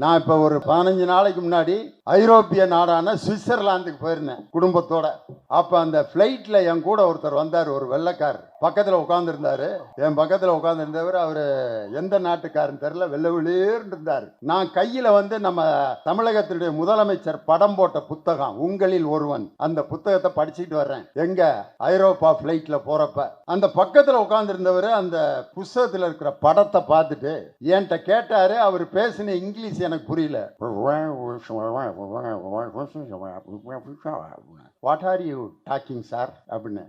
நான் இப்போ ஒரு 15 நாளைக்கு முன்னாடி ஐரோப்பிய நாடான சுவிட்சர்லாந்துக்கு போயிருந்தேன் குடும்பத்தோட. அப்போ அந்த ஃப்ளைட்டில் என் கூட ஒருத்தர் வந்தார், ஒரு வெள்ளைக்கார் பக்கத்தில் உட்காந்துருந்தாரு. என் பக்கத்தில் உட்காந்துருந்தவர் அவர் எந்த நாட்டுக்காரன்னு தெரியல, வெள்ளை வெளியேன்னு இருந்தார். நான் கையில் வந்து நம்ம தமிழகத்தினுடைய முதலமைச்சர் படம் போட்ட புத்தகம் உங்களில் ஒருவன், அந்த புத்தகத்தை படிச்சுட்டு வர்றேன் எங்க ஐரோப்பா ஃப்ளைட்டில் போகிறப்ப. அந்த பக்கத்தில் உட்காந்துருந்தவர் அந்த புத்தகத்தில் இருக்கிற படத்தை பார்த்துட்டு என்கிட்ட கேட்டாரு. அவர் பேசின இங்கிலீஷ் எனக்கு புரியல. What are you talking sir அப்படின்னு.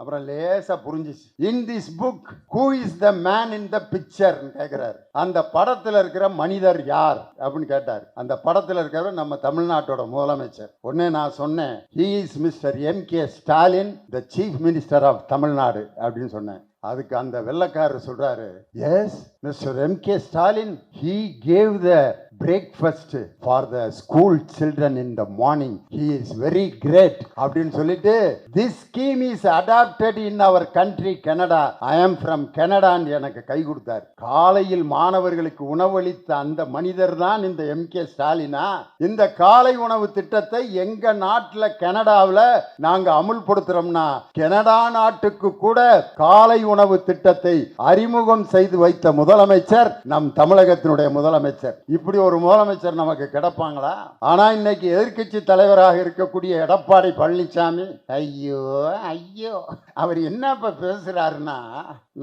அப்புறம் லேசா புரிஞ்சிச்சு. In this book who is the man in the picture கேட்கிறாரு. அந்த படத்துல இருக்கிற மனிதர் யார் அப்படின்னு கேட்டார். அந்த படத்துல இருக்கிறவர் நம்ம தமிழ்நாட்டோட முதலமைச்சர். உடனே நான் சொன்னேன், he is Mr. M.K. Stalin, the chief minister of Tamil Nadu அப்படின்னு சொன்னேன். அதுக்கு அந்த வெள்ளைக்காரர் சொல்றாரு, S mister M.K. Stalin, he gave the breakfast for the school children in the morning. He is very great அப்படின்னு சொல்லிட்டு, this scheme is adopted in our country Canada. I am from Canada எனக்கு கை கொடுத்தார். காலையில் மாணவர்களுக்கு உணவளித்த அந்த மனிதர் தான் இந்த M.K. ஸ்டாலினா. இந்த காலை உணவு திட்டத்தை எங்க நாட்டில் கனடாவில் நாங்க அமுல்படுத்துறோம்னா, கனடா நாட்டுக்கு கூட காலை உணவு திட்டத்தை அறிமுகம் செய்து வைத்த முதலமைச்சர் நம் தமிழகத்தினுடைய முதலமைச்சர். இப்படி ஒரு முதலமைச்சர் நமக்கு கிடைப்பாங்களா? ஆனா இன்னைக்கு எதிர்க்கட்சி தலைவராக இருக்கக்கூடிய எடப்பாடி பழனிசாமி, ஐயோ ஐயோ, அவர் என்ன இப்ப பேசுறாருன்னா,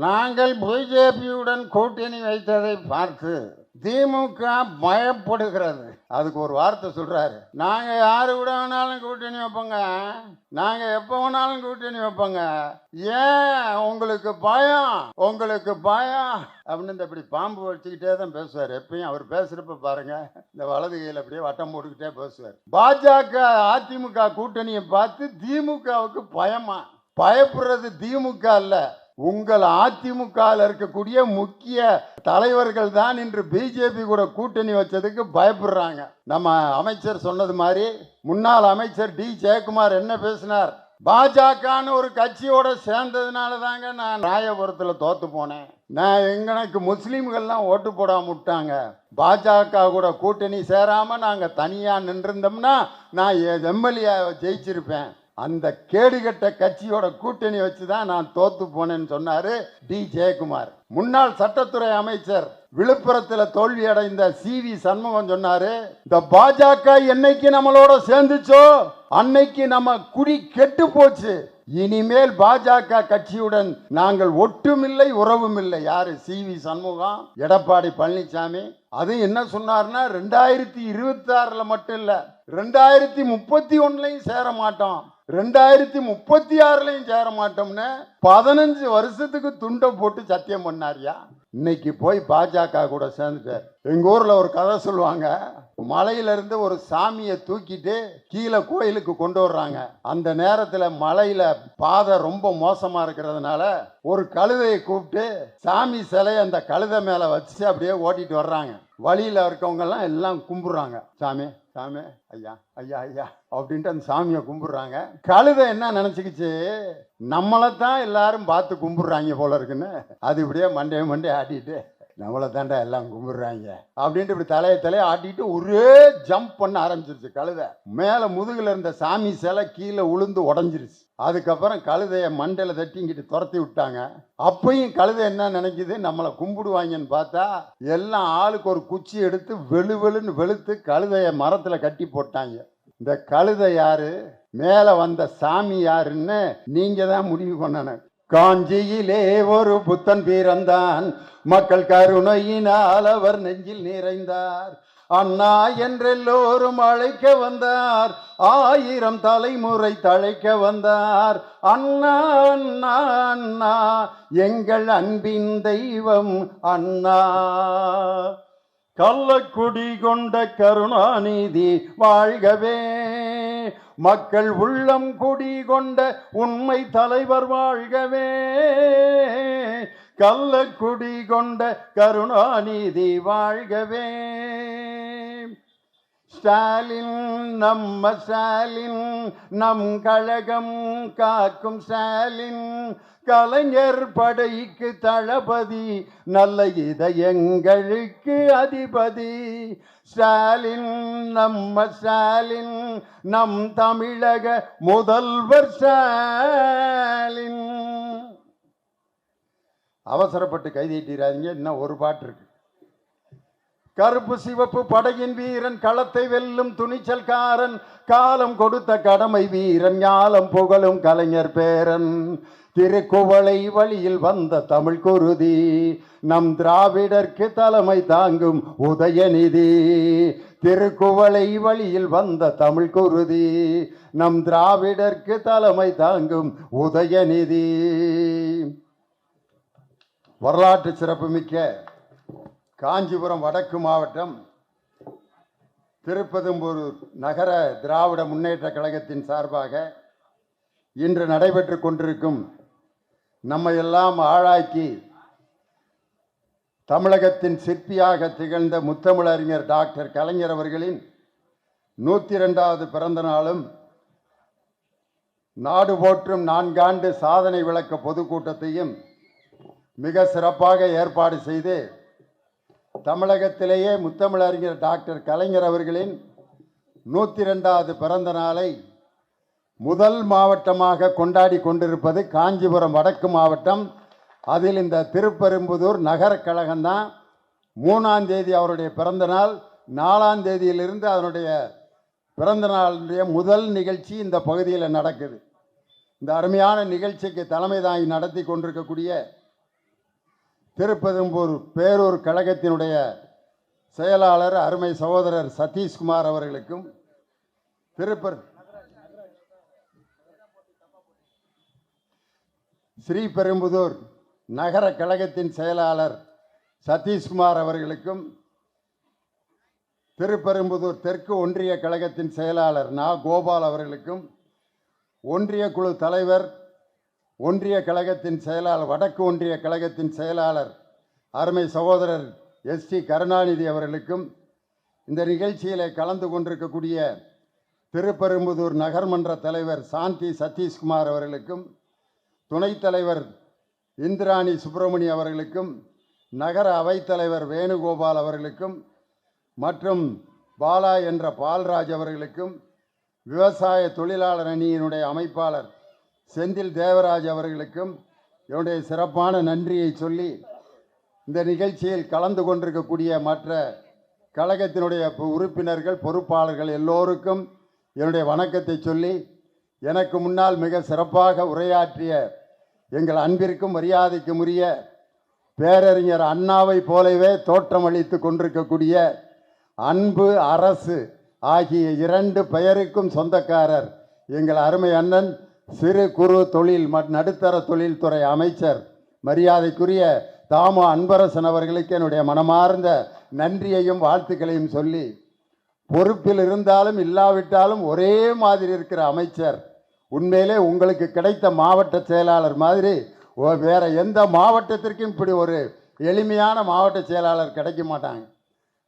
நாங்கள் பிஜேபியுடன் கூட்டணி வைத்ததை பார்த்து திமுக பயப்படுகிறது. அதுக்கு ஒரு வார்த்தை சொல்றாரு, நாங்க யாரு கூட வேணாலும் கூட்டணி வைப்போங்க, நாங்க எப்ப வேணாலும் கூட்டணி வைப்போங்க, ஏன் உங்களுக்கு பயம், உங்களுக்கு பயம் அப்படின்னு இப்படி பாம்பு வச்சுக்கிட்டே தான் பேசுவார். எப்பயும் அவர் பேசுறப்ப பாருங்க, இந்த வலது கையில் அப்படியே வட்டம் போட்டுக்கிட்டே பேசுவார். பாஜக அதிமுக கூட்டணியை பார்த்து திமுகவுக்கு பயமா? பயப்படுறது திமுக அல்ல, உங்கள் அதிமுக இருக்கக்கூடிய முக்கிய தலைவர்கள் தான் இன்று பிஜேபி கூட கூட்டணி வச்சதுக்கு பயப்படுறாங்க. நம்ம அமைச்சர் சொன்னது மாதிரி முன்னாள் அமைச்சர் டி ஜெயக்குமார் என்ன பேசினார், பாஜகன்னு ஒரு கட்சியோட சேர்ந்ததுனால தாங்க நான் ராயபுரத்தில் தோத்து போனேன், நான் எங்களுக்கு முஸ்லீம்கள்லாம் ஓட்டு போடாம விட்டாங்க, பாஜக கூட கூட்டணி சேராம நாங்க தனியா நின்றிருந்தோம்னா நான் எம்எல்ஏ ஜெயிச்சிருப்பேன், அந்த கேடுகட்ட கட்சியோட கூட்டணி வச்சுதான் நான் தோத்து போனேன்னு சொன்னாரு டி ஜெயக்குமார். முன்னாள் சட்டத்துறை அமைச்சர் விழுப்புரத்தில் தோல்வி அடைந்த CV சண்முகம் சொன்னாரு, இந்த பாஜக என்னைக்கு நம்மளோட சேர்ந்துச்சோ அன்னைக்கு நம்ம குடி கெட்டு போச்சு, இனிமேல் பாஜக கட்சியுடன் நாங்கள் ஒட்டுமில்லை உறவும் இல்லை. யாரு? CV சண்முகம், எடப்பாடி பழனிசாமி. அது என்ன சொன்னார்னா, 2026 மட்டும் இல்ல 2031 சேர மாட்டோம், 2036 சேர மாட்டோம்னு 15 வருஷத்துக்கு துண்டை போட்டு சத்தியம் பண்ணாரியா. இன்னைக்கு போய் பாஜக கூட சேர்ந்துட்டார். எங்க ஊர்ல ஒரு கதை சொல்லுவாங்க, மலையில இருந்து ஒரு சாமியை தூக்கிட்டு கீழே கோயிலுக்கு கொண்டு வர்றாங்க. அந்த நேரத்துல மலையில பாதை ரொம்ப மோசமா இருக்கிறதுனால ஒரு கழுதையை கூப்பிட்டு சாமி சிலையை அந்த கழுதை மேல வச்சு அப்படியே ஓட்டிட்டு வர்றாங்க. வழியில இருக்கவங்க எல்லாம் கும்பிடுறாங்க, சாமி சாமி ஐயா ஐயா ஐயா அப்படின்ட்டு அந்த சாமியை கும்பிடுறாங்க. கழுதை என்ன நினைச்சுக்கிச்சு, நம்மளைத்தான் எல்லாரும் பார்த்து கும்பிடுறாங்க போல இருக்குன்னு அது இப்படியே மண்டே ஆட்டிட்டு, நம்மளை தாண்டா எல்லாம் கும்பிடுறாங்க அப்படின்ட்டு இப்படி தலையை ஆட்டிட்டு ஒரே ஜம்ப் பண்ண ஆரம்பிச்சிருச்சு கழுதை. மேல முதுகுல இருந்த சாமி சிலை கீழே உளுந்து உடஞ்சிருச்சு. அதுக்கப்புறம் கழுதைய மண்டையில தட்டிங்கிட்டு துரத்தி விட்டாங்க. அப்பயும் கழுதை என்ன நினைக்குது, நம்மளை கும்பிடுவாங்கன்னு பார்த்தா எல்லாம் ஆளுக்கு ஒரு குச்சி எடுத்து வெளுன்னு வெளுத்து கழுதைய மரத்துல கட்டி போட்டாங்க. இந்த கழுதை யாரு, மேல வந்த சாமி யாருன்னு நீங்க தான் முடிவு பண்ணணும். காஞ்சியிலே ஒரு புத்தன் பிறந்தான், மக்கள் கருணையினால் அவர் நெஞ்சில் நிறைந்தார், அண்ணா என்றெல்லோரும் அழைக்க வந்தார், 1000 தலைமுறை தழைக்க வந்தார், அண்ணா அண்ணா அண்ணா எங்கள் அன்பின் தெய்வம் அண்ணா. கள்ளக்குடி கொண்ட கருணாநிதி வாழ்கவே, மக்கள் உள்ளம் குடி கொண்ட உண்மை தலைவர் வாழ்கவே, கள்ளக்குடி கொண்ட கருணாநிதி வாழ்கவே. ஸ்டாலின் நம்ம ஸ்டாலின், நம் கழகம் காக்கும் ஸ்டாலின், கலைஞர் படைக்கு தளபதி, நல்ல இதயங்களுக்கு அதிபதி. ஸ்டாலின் நம்ம ஸ்டாலின், நம் தமிழக முதல்வர் ஸ்டாலின். அவசரப்பட்டு கைதீட்டிராதீங்க, இன்னும் ஒரு பாட்டு இருக்கு. கருப்பு சிவப்பு படையின் வீரன், களத்தை வெல்லும் துணிச்சல்காரன், காலம் கொடுத்த கடமை வீரன், ஞாலம் புகழும் கலைஞர் பேரன், திருக்குவளை வழியில் வந்த தமிழ் குருதி, நம் திராவிடர்க்கு தலைமை தாங்கும் உதயநிதி. திருக்குவளை வழியில் வந்த தமிழ் குருதி, நம் திராவிடர்க்கு தலைமை தாங்கும் உதயநிதி. வரலாற்று சிறப்புமிக்க காஞ்சிபுரம் வடக்கு மாவட்டம் திருப்பெரும்பூர் நகர திராவிட முன்னேற்ற கழகத்தின் சார்பாக இன்று நடைபெற்று கொண்டிருக்கும் நம்மை எல்லாம் ஆளாக்கி தமிழகத்தின் சிற்பியாக திகழ்ந்த முத்தமிழறிஞர் டாக்டர் கலைஞர் அவர்களின் 102வது பிறந்த நாளும், நாடு போற்றும் 4 ஆண்டு சாதனை விளக்க பொதுக்கூட்டத்தையும் மிக சிறப்பாக ஏற்பாடு செய்து தமிழகத்திலேயே முத்தமிழறிஞர் டாக்டர் கலைஞர் அவர்களின் 102வது பிறந்த நாளை முதல் மாவட்டமாக கொண்டாடி கொண்டிருப்பது காஞ்சிபுரம் வடக்கு மாவட்டம். அதில் இந்த திருப்பெரும்புதூர் நகர கழகம்தான். 3ஆம் தேதி அவருடைய பிறந்த நாள், 4ஆம் தேதியிலிருந்து அதனுடைய பிறந்த நாளுடைய முதல் நிகழ்ச்சி இந்த பகுதியில் நடக்குது. இந்த அருமையான நிகழ்ச்சிக்கு தலைமை தாங்கி நடத்தி கொண்டிருக்கக்கூடிய திருப்பெரும்பூர் பேரூர் கழகத்தினுடைய செயலாளர் அருமை சகோதரர் சதீஷ்குமார் அவர்களுக்கும், ஸ்ரீபெரும்புதூர் நகர கழகத்தின் செயலாளர் சதீஷ்குமார் அவர்களுக்கும், திருப்பெரும்புதூர் தெற்கு ஒன்றிய கழகத்தின் செயலாளர் நா கோபால் அவர்களுக்கும், ஒன்றிய குழு தலைவர் ஒன்றிய கழகத்தின் செயலாளர் வடக்கு ஒன்றிய கழகத்தின் செயலாளர் அருமை சகோதரர் எஸ்டி கருணாநிதி அவர்களுக்கும், இந்த நிகழ்ச்சியில் கலந்து கொண்டிருக்கக்கூடிய திருப்பெரும்புதூர் நகர்மன்ற தலைவர் சாந்தி சதீஷ்குமார் அவர்களுக்கும், துணைத் தலைவர் இந்திராணி சுப்பிரமணி அவர்களுக்கும், நகர அவைத்தலைவர் வேணுகோபால் அவர்களுக்கும் மற்றும் பாலா என்ற பால்ராஜ் அவர்களுக்கும், விவசாய தொழிலாளர் அணியினுடைய அமைப்பாளர் செந்தில் தேவராஜ் அவர்களுக்கும் என்னுடைய சிறப்பான நன்றியை சொல்லி, இந்த நிகழ்ச்சியில் கலந்து கொண்டிருக்கக்கூடிய மற்ற கழகத்தினுடைய உறுப்பினர்கள் பொறுப்பாளர்கள் எல்லோருக்கும் என்னுடைய வணக்கத்தை சொல்லி, எனக்கு முன்னால் மிக சிறப்பாக உரையாற்றிய எங்கள் அன்பிற்கும் மரியாதைக்கும் உரிய பேரறிஞர் அண்ணாவை போலவே தோற்றமளித்து கொண்டிருக்கக்கூடிய அன்பு அரசு ஆகிய 2 பெயருக்கும் சொந்தக்காரர் எங்கள் அருமை அண்ணன் சிறு குறு தொழில் நடுத்தர தொழில்துறை அமைச்சர் மரியாதைக்குரிய தாமு அன்பரசன் அவர்களுக்கு என்னுடைய மனமார்ந்த நன்றியையும் வாழ்த்துக்களையும் சொல்லி, பொறுப்பில் இருந்தாலும் இல்லாவிட்டாலும் ஒரே மாதிரி இருக்கிற அமைச்சர் உண்மையிலே உங்களுக்கு கிடைத்த மாவட்ட செயலாளர் மாதிரி வேற எந்த மாவட்டத்திற்கும் இப்படி ஒரு எளிமையான மாவட்ட செயலாளர் கிடைக்க மாட்டாங்க.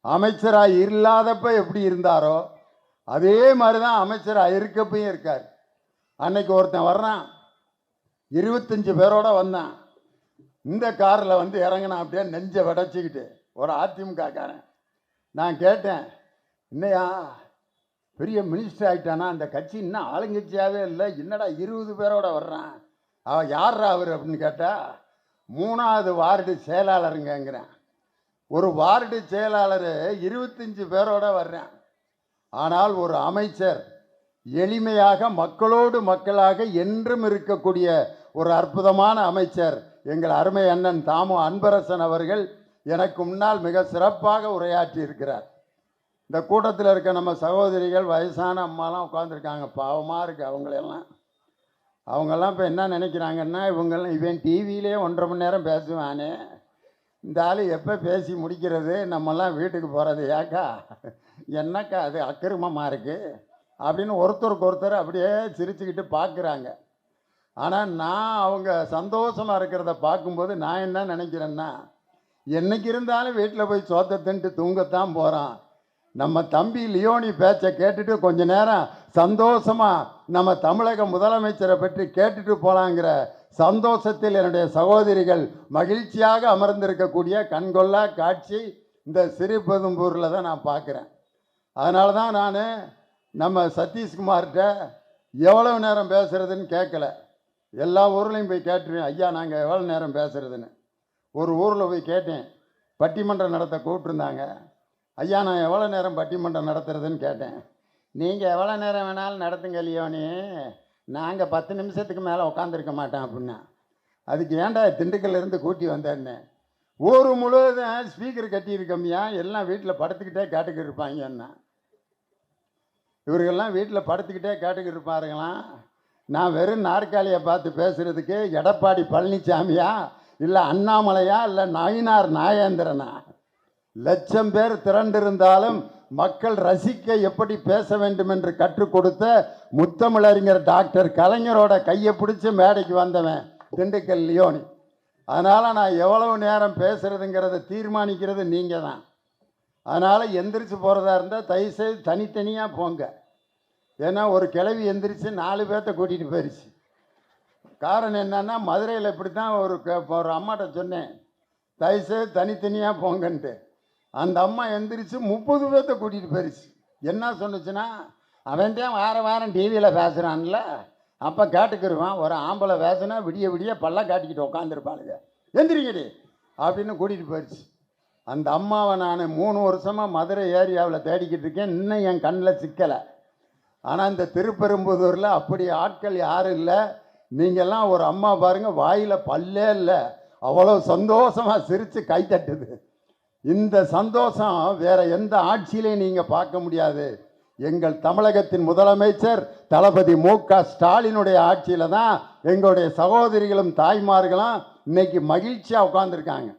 அமைச்சராக இல்லாதப்ப எப்படி இருந்தாரோ அதே மாதிரி தான் அமைச்சராக இருக்கப்பையும் இருக்கார். அன்னைக்கு ஒருத்தன் வர்றான், 25 பேரோட வந்தான். இந்த காரில் வந்து இறங்கினான், அப்படியே நெஞ்சை வடைச்சிக்கிட்டு. ஒரு அதிமுக காரன். நான் கேட்டேன், என்னையா பெரிய மினிஸ்டர் ஆகிட்டானா, அந்த கட்சி இன்னும் ஆளுங்கட்சியாகவே இல்லை, என்னடா 20 பேரோட வர்றான், அவன் யார்ரா அவர் அப்படின்னு கேட்டால் 3ஆவது வார்டு செயலாளருங்கிறேன். ஒரு வார்டு செயலாளர் 25 பேரோட வர்றேன். ஆனால் ஒரு அமைச்சர் எளிமையாக மக்களோடு மக்களாக என்றும் இருக்கக்கூடிய ஒரு அற்புதமான அமைச்சர் எங்கள் அருமை அண்ணன் தாமு அன்பரசன் அவர்கள் எனக்கு முன்னால் மிக சிறப்பாக உரையாற்றி இருக்கிறார். இந்த கூட்டத்தில் இருக்க நம்ம சகோதரிகள் வயசான அம்மாலாம் உட்காந்துருக்காங்க, பாவமாக இருக்குது அவங்கெல்லாம் இப்போ என்ன நினைக்கிறாங்கன்னா, இவன் டிவியிலே 1.5 மணி நேரம் பேசுவானே, இந்த ஆள் எப்போ பேசி முடிக்கிறது, நம்மெல்லாம் வீட்டுக்கு போகிறது, ஏக்கா என்னக்கா அது அக்கிரமமாக இருக்குது அப்படின்னு ஒருத்தருக்கு ஒருத்தர் அப்படியே சிரிச்சுக்கிட்டு பார்க்குறாங்க. ஆனால் நான் அவங்க சந்தோஷமாக இருக்கிறத பார்க்கும்போது நான் என்ன நினைக்கிறேன்னா, என்றைக்கு இருந்தாலும் வீட்டில் போய் சோத்தை தின்ட்டு தூங்கத்தான் போகிறான், நம்ம தம்பி லியோனி பேச்சை கேட்டுட்டு கொஞ்ச நேரம் சந்தோஷமா நம்ம தமிழக முதலமைச்சரை பற்றி கேட்டுட்டு போலாங்கிற சந்தோஷத்தில் என்னுடைய சகோதரிகள் மகிழ்ச்சியாக அமர்ந்திருக்கக்கூடிய கண்கொள்ளா காட்சி இந்த சிறுபெரும்பூரில் தான் நான் பார்க்குறேன். அதனால தான் நான் நம்ம சதீஷ்குமார்கிட்ட எவ்வளவு நேரம் பேசுகிறதுன்னு கேட்கல. எல்லா ஊர்லேயும் போய் கேட்டுருவேன், ஐயா நாங்கள் எவ்வளோ நேரம் பேசுகிறதுன்னு. ஒரு ஊரில் போய் கேட்டேன், பட்டிமன்றம் நடத்த கூப்பிட்டுருந்தாங்க. ஐயா நான் எவ்வளோ நேரம் பட்டிமன்றம் நடத்துறதுன்னு கேட்டேன். நீங்கள் எவ்வளோ நேரம் வேணாலும் நடத்துங்க லியோனி, நாங்கள் 10 நிமிஷத்துக்கு மேலே உட்காந்துருக்க மாட்டோம் அப்படின்னா. அதுக்கு ஏன்டா திண்டுக்கல்லேருந்து கூட்டி வந்தேன்னு. ஊர் முழுவதும் ஸ்பீக்கர் கட்டியிருக்கோம்யா, எல்லாம் வீட்டில் படுத்துக்கிட்டே கேட்டுக்கிட்டு இருப்பாங்கன்னா. இவர்கள்லாம் வீட்டில் படுத்துக்கிட்டே கேட்டுக்கிட்டு இருப்பாருங்களாம். நான் வெறும் நாற்காலியை பார்த்து பேசுகிறதுக்கு எடப்பாடி பழனிசாமியா இல்லை அண்ணாமலையா இல்லை நயினார் நாகேந்திரனா? லட்சம் பேர் திரண்டிருந்தாலும் மக்கள் ரசிக்க எப்படி பேச வேண்டும் என்று கற்றுக் கொடுத்த முத்தமிழறிஞர் டாக்டர் கலைஞரோட கையை பிடிச்சி மேடைக்கு வந்தவன் திண்டுக்கல் லியோனி. அதனால் நான் எவ்வளவு நேரம் பேசுகிறதுங்கிறத தீர்மானிக்கிறது நீங்கள் தான். அதனால் எந்திரிச்சு போகிறதா இருந்தால் தயவுசெய்து தனித்தனியாக போங்க. ஏன்னா ஒரு கிளவி எந்திரிச்சு 4 பேர்த்த கூட்டிகிட்டு போயிடுச்சு. காரணம் என்னன்னா, மதுரையில் இப்படி தான் ஒரு அம்மாட்ட சொன்னேன், தயவுசெய்து தனித்தனியாக போங்கன்ட்டு. அந்த அம்மா எந்திரிச்சு 30 பேர்த்த கூட்டிகிட்டு போயிடுச்சு. என்ன சொன்னுச்சுன்னா, அவன் தான் வாரம் டிவியில் பேசுகிறான்ல, அப்போ கேட்டுக்கிருவான். ஒரு ஆம்பளை பேசுனா விடிய விடிய பல்ல காட்டிக்கிட்டு உட்காந்துருப்பாளுங்க, எந்திரிங்கடி அப்படின்னு கூட்டிகிட்டு போயிடுச்சு. அந்த அம்மாவை நான் 3 வருஷமாக மதுரை ஏரியாவில் தேடிக்கிட்டு இருக்கேன், இன்னும் என் கண்ணில் சிக்கலை. ஆனால் இந்த திருப்பெரும்புதூரில் அப்படி ஆட்கள் யாரும் இல்லை. நீங்கள்லாம் ஒரு அம்மா பாருங்கள், வாயில் பல்லே இல்லை, அவ்வளோ சந்தோஷமாக சிரித்து கை தட்டுது. இந்த சந்தோஷம் வேற எந்த ஆட்சியிலையும் நீங்கள் பார்க்க முடியாது. எங்கள் தமிழகத்தின் முதலமைச்சர் தளபதி மு.க. ஸ்டாலினுடைய ஆட்சியில் தான் எங்களுடைய சகோதரிகளும் தாய்மார்களும் இன்னைக்கு மகிழ்ச்சியாக உட்காந்துருக்காங்க.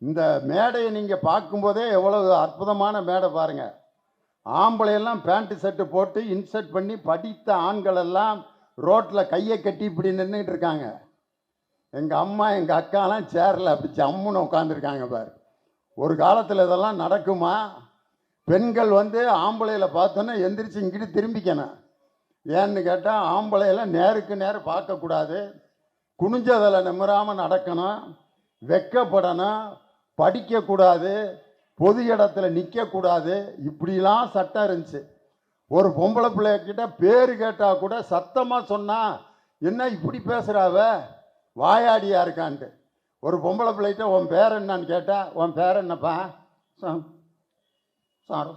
இந்த மேடையை நீங்கள் பார்க்கும்போதே எவ்வளவு அற்புதமான மேடை பாருங்கள். ஆம்பளையெல்லாம் பேண்ட்டு ஷர்ட்டு போட்டு இன்சர்ட் பண்ணி படித்த ஆண்கள் எல்லாம் ரோட்டில் கையை கட்டி இப்படி நின்றுட்டு இருக்காங்க. எங்கள் அம்மா எங்கள் அக்காலாம் சேரில் அப்படி ஜம்முன்னு உட்காந்துருக்காங்க பாரு. ஒரு காலத்தில் இதெல்லாம் நடக்குமா? பெண்கள் ஆம்பளையில் பார்த்தோன்னா எந்திரிச்சு இங்கிட்டு திரும்பிக்கணும். ஏன்னு கேட்டால் ஆம்பளையெல்லாம் நேருக்கு நேரம் பார்க்கக்கூடாது, குனிஞ்சதில் நிமிராமல் நடக்கணும், வெக்கப்படணும், படிக்கக்கூடாது, பொது இடத்துல நிற்கக்கூடாது, இப்படிலாம் சட்டம் இருந்துச்சு. ஒரு பொம்பளை பிள்ளைகிட்ட பேர் கேட்டால் கூட சத்தமாக சொன்னால் என்ன இப்படி பேசுகிறாவ, வாயாடியா இருக்கான்ட்டு. ஒரு பொம்பளை பிள்ளைகிட்ட உன் பேர் என்னன்னு கேட்டால், உன் பேர் என்னப்பா? சார்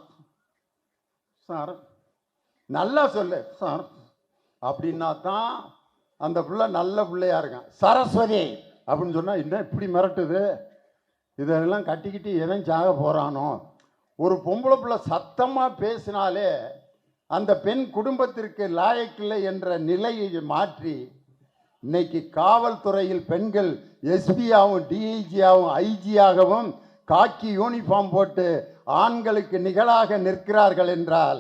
சார் நல்லா சொல்லு சார் அப்படின்னா தான் அந்த பிள்ளை நல்ல பிள்ளையா இருக்கான். சரஸ்வதி அப்படின்னு சொன்னால் என்ன இப்படி மிரட்டுது, இதெல்லாம் கட்டிக்கிட்டு எவன் சாக போகிறானோ. ஒரு பொம்பளை பிள்ளை சத்தமாக பேசினாலே அந்த பெண் குடும்பத்திற்கு லாயக்கில்லை என்ற நிலையை மாற்றி இன்னைக்கு காவல்துறையில் பெண்கள் எஸ்பியாகவும் டிஐஜியாகவும் ஐஜியாகவும் காக்கி யூனிஃபார்ம் போட்டு ஆண்களுக்கு நிகழாக நிற்கிறார்கள் என்றால்